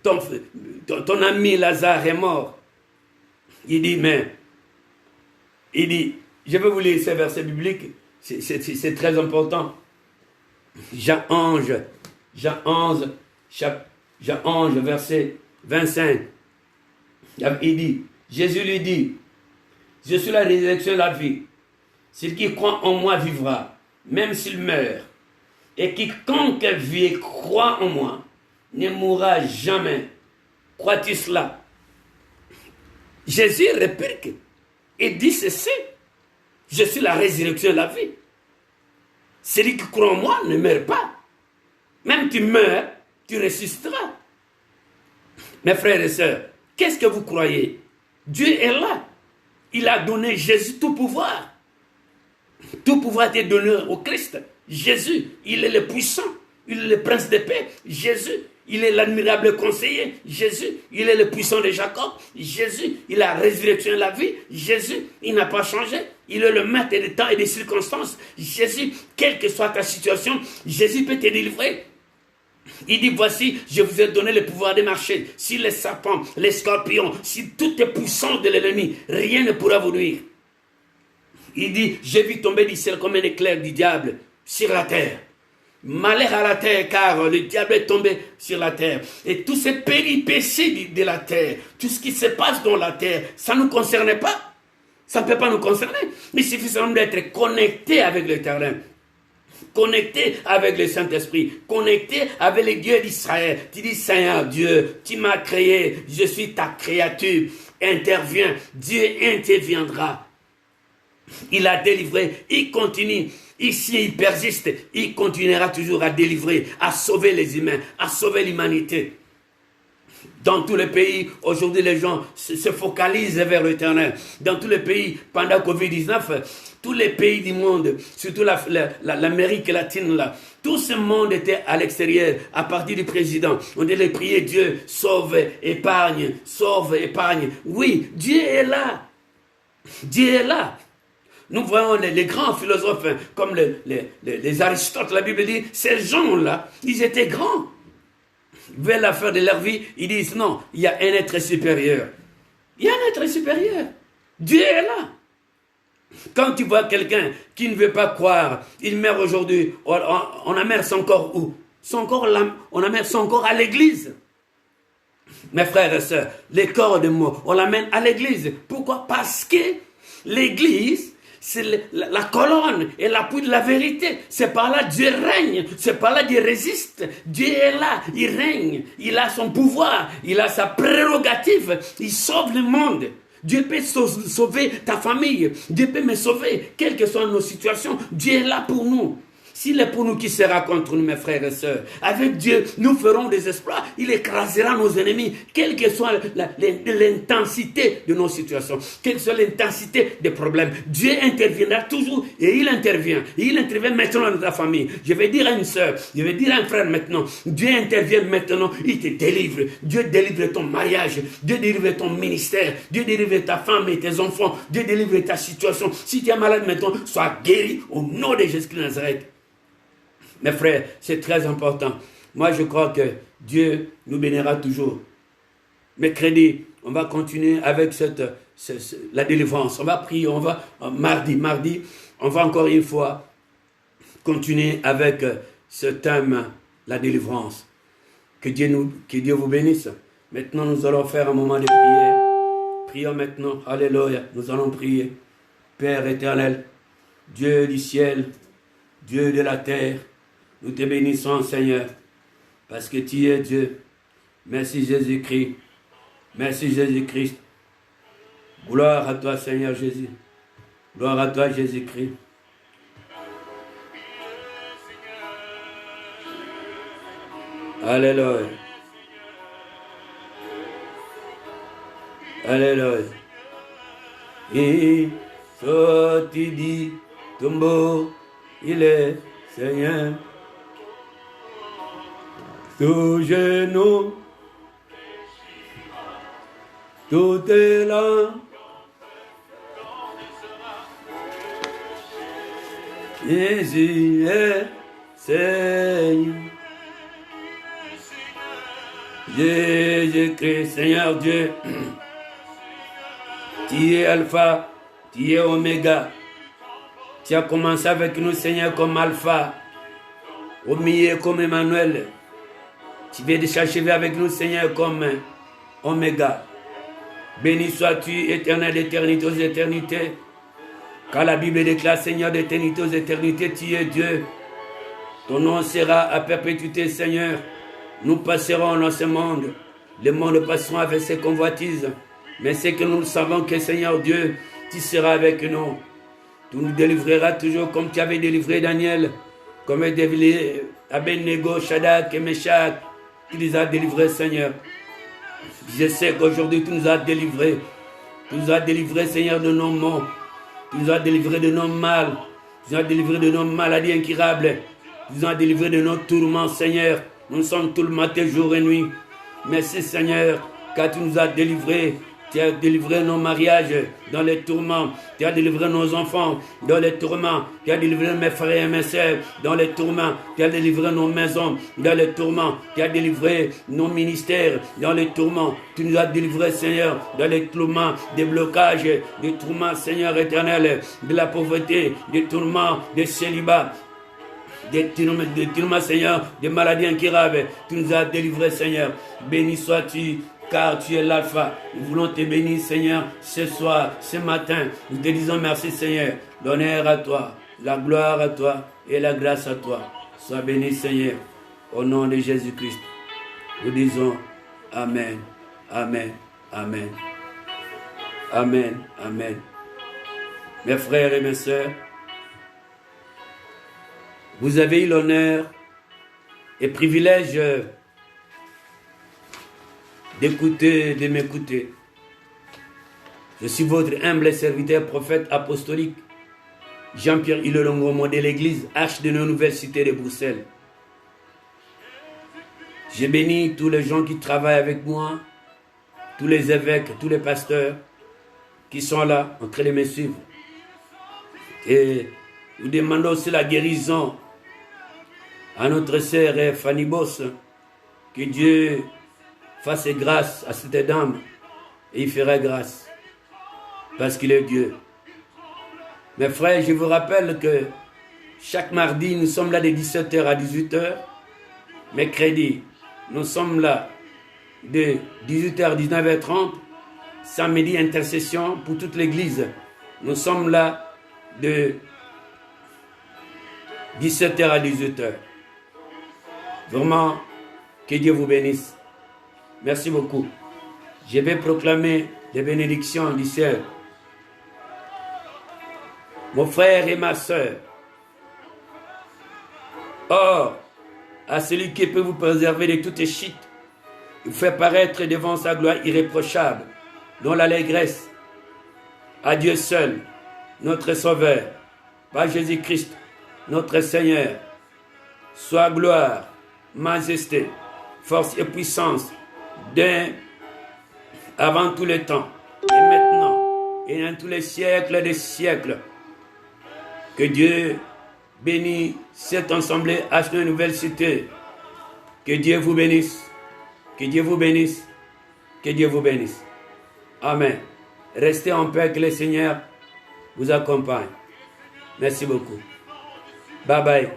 ton ami Lazare est mort. Il dit, je vais vous lire ce verset biblique, c'est très important. Jean 11, verset 25. Il dit, Jésus lui dit, je suis la résurrection de la vie. Celui qui croit en moi vivra, même s'il meurt. Et quiconque vit et croit en moi ne mourra jamais. Crois-tu cela? Jésus réplique et dit ceci. Je suis la résurrection de la vie. Celui qui croit en moi ne meurt pas. Même tu meurs, tu ressusciteras. Mes frères et sœurs, qu'est-ce que vous croyez? Dieu est là. Il a donné Jésus tout pouvoir. Tout pouvoir est donné au Christ. Jésus, il est le puissant. Il est le prince de paix. Jésus, il est l'admirable conseiller. Jésus, il est le puissant de Jacob. Jésus, il a la résurrection de la vie. Jésus, il n'a pas changé. Il est le maître des temps et des circonstances. Jésus, quelle que soit ta situation, Jésus peut te délivrer. Il dit, voici, je vous ai donné le pouvoir de marcher sur les serpents, les scorpions, sur toutes les puissances de l'ennemi. Rien ne pourra vous nuire. Il dit, j'ai vu tomber du ciel comme un éclair du diable sur la terre. Malheur à la terre, car le diable est tombé sur la terre. Et tous ces péripéties de la terre, tout ce qui se passe dans la terre, ça ne nous concerne pas. Ça ne peut pas nous concerner. Il suffit seulement d'être connecté avec l'Éternel. Connecté avec le Saint-Esprit, connecté avec les dieux d'Israël. Tu dis, Seigneur Dieu, tu m'as créé, je suis ta créature. Interviens, Dieu interviendra. Il a délivré, il continue. Ici, il persiste, il continuera toujours à délivrer, à sauver les humains, à sauver l'humanité. Dans tous les pays, aujourd'hui, les gens se focalisent vers l'Éternel. Dans tous les pays, pendant Covid-19, tous les pays du monde, surtout l'Amérique latine, là, tout ce monde était à l'extérieur, à partir du président. On devait prier Dieu, sauve, épargne, sauve, épargne. Oui, Dieu est là. Dieu est là. Nous voyons les grands philosophes, comme les Aristote, la Bible dit, ces gens-là, ils étaient grands. veulent la faire de leur vie, ils disent non, il y a un être supérieur. Il y a un être supérieur. Dieu est là. Quand tu vois quelqu'un qui ne veut pas croire, il meurt aujourd'hui, on amène son corps où? Son corps, on amène son corps à l'église. Mes frères et sœurs, les corps de mort, on l'amène à l'église. Pourquoi? Parce que l'église, c'est la colonne et l'appui de la vérité. C'est par là Dieu règne. C'est par là Dieu résiste. Dieu est là, il règne. Il a son pouvoir, il a sa prérogative. Il sauve le monde. Dieu peut sauver ta famille. Dieu peut me sauver, quelles que soient nos situations. Dieu est là pour nous. S'il est pour nous, qui sera contre nous, mes frères et sœurs? Avec Dieu, nous ferons des exploits. Il écrasera nos ennemis, quelle que soit l'intensité de nos situations, quelle que soit l'intensité des problèmes. Dieu interviendra toujours et il intervient. Et il intervient maintenant dans ta famille. Je vais dire à une sœur, je vais dire à un frère maintenant, Dieu intervient maintenant, il te délivre. Dieu délivre ton mariage, Dieu délivre ton ministère, Dieu délivre ta femme et tes enfants, Dieu délivre ta situation. Si tu es malade maintenant, sois guéri au nom de Jésus-Christ de Nazareth. Mes frères, c'est très important. Moi, je crois que Dieu nous bénira toujours. Mercredi, on va continuer avec la délivrance. On va prier, on va mardi, on va encore une fois continuer avec ce thème, la délivrance. Que Dieu vous bénisse. Maintenant, nous allons faire un moment de prière. Prions maintenant. Alléluia. Nous allons prier. Père éternel, Dieu du ciel, Dieu de la terre, nous te bénissons, Seigneur, parce que tu es Dieu. Merci Jésus-Christ. Merci Jésus-Christ. Gloire à toi, Seigneur Jésus. Gloire à toi, Jésus-Christ. Alléluia. Alléluia. Et sorti dit, tombeau, il est Seigneur. Tout genou, tout est là. Jésus est Seigneur. Jésus-Christ, Seigneur Dieu, tu es Alpha, tu es Oméga. Tu as commencé avec nous, Seigneur, comme Alpha, au milieu comme Emmanuel. Tu viens de chercher avec nous, Seigneur, comme Oméga. Béni sois-tu, éternel d'éternité aux éternités. Car la Bible déclare, Seigneur d'éternité aux éternités, tu es Dieu. Ton nom sera à perpétuité, Seigneur. Nous passerons dans ce monde. Le monde passera avec ses convoitises. Mais c'est que nous savons que, Seigneur Dieu, tu seras avec nous. Tu nous délivreras toujours comme tu avais délivré Daniel. Comme délivré Abednego, Shadrach et Meshach. Tu les as délivrés, Seigneur. Je sais qu'aujourd'hui, tu nous as délivrés. Tu nous as délivrés, Seigneur, de nos maux. Tu nous as délivrés de nos mal. Tu nous as délivrés de nos maladies incurables. Tu nous as délivrés de nos tourments, Seigneur. Nous sommes tout le matin, jour et nuit. Merci, Seigneur, car tu nous as délivrés. Tu as délivré nos mariages dans les tourments. Tu as délivré nos enfants dans les tourments. Tu as délivré mes frères et mes sœurs dans les tourments. Tu as délivré nos maisons dans les tourments. Tu as délivré nos ministères dans les tourments. Tu nous as délivrés, Seigneur, dans les tourments, des blocages, des tourments, Seigneur éternel, de la pauvreté, des tourments, des célibats. Des tourments, Seigneur, des maladies incurables. Tu nous as délivrés, Seigneur. Béni sois-tu, car tu es l'alpha. Nous voulons te bénir, Seigneur, ce soir, ce matin. Nous te disons merci, Seigneur. L'honneur à toi, la gloire à toi et la grâce à toi. Sois béni, Seigneur, au nom de Jésus-Christ. Nous disons Amen, Amen, Amen. Amen, Amen. Mes frères et mes sœurs, vous avez eu l'honneur et privilège d'écouter, de m'écouter. Je suis votre humble serviteur, prophète apostolique, Jean-Pierre Ilolongomo de l'église Arche de nos Nouvelles Cités de Bruxelles. Je bénis tous les gens qui travaillent avec moi, tous les évêques, tous les pasteurs qui sont là en train de me suivre. Et nous demandons aussi la guérison à notre sœur Fanny Boss Que Dieu fasse grâce à cette dame et il fera grâce parce qu'il est Dieu. Mes frères, je vous rappelle que chaque mardi, nous sommes là de 17h à 18h. Mercredi, nous sommes là de 18h à 19h30. Samedi, intercession pour toute l'église. Nous sommes là de 17h à 18h. Vraiment, que Dieu vous bénisse. Merci beaucoup. Je vais proclamer les bénédictions du ciel. Mon frère et ma soeur, or, à celui qui peut vous préserver de toute chute, il fait paraître devant sa gloire irréprochable, dans l'allégresse, à Dieu seul, notre Sauveur, par Jésus-Christ, notre Seigneur, soit gloire, majesté, force et puissance, avant tous les temps, et maintenant, et dans tous les siècles des siècles. Que Dieu bénisse cette assemblée à une nouvelle cité. Que Dieu vous bénisse. Que Dieu vous bénisse. Que Dieu vous bénisse. Amen. Restez en paix, que le Seigneur vous accompagne. Merci beaucoup. Bye bye.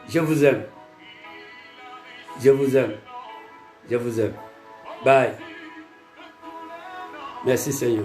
Je vous aime. Je vous aime. Je vous aime. Bye. Merci Seigneur.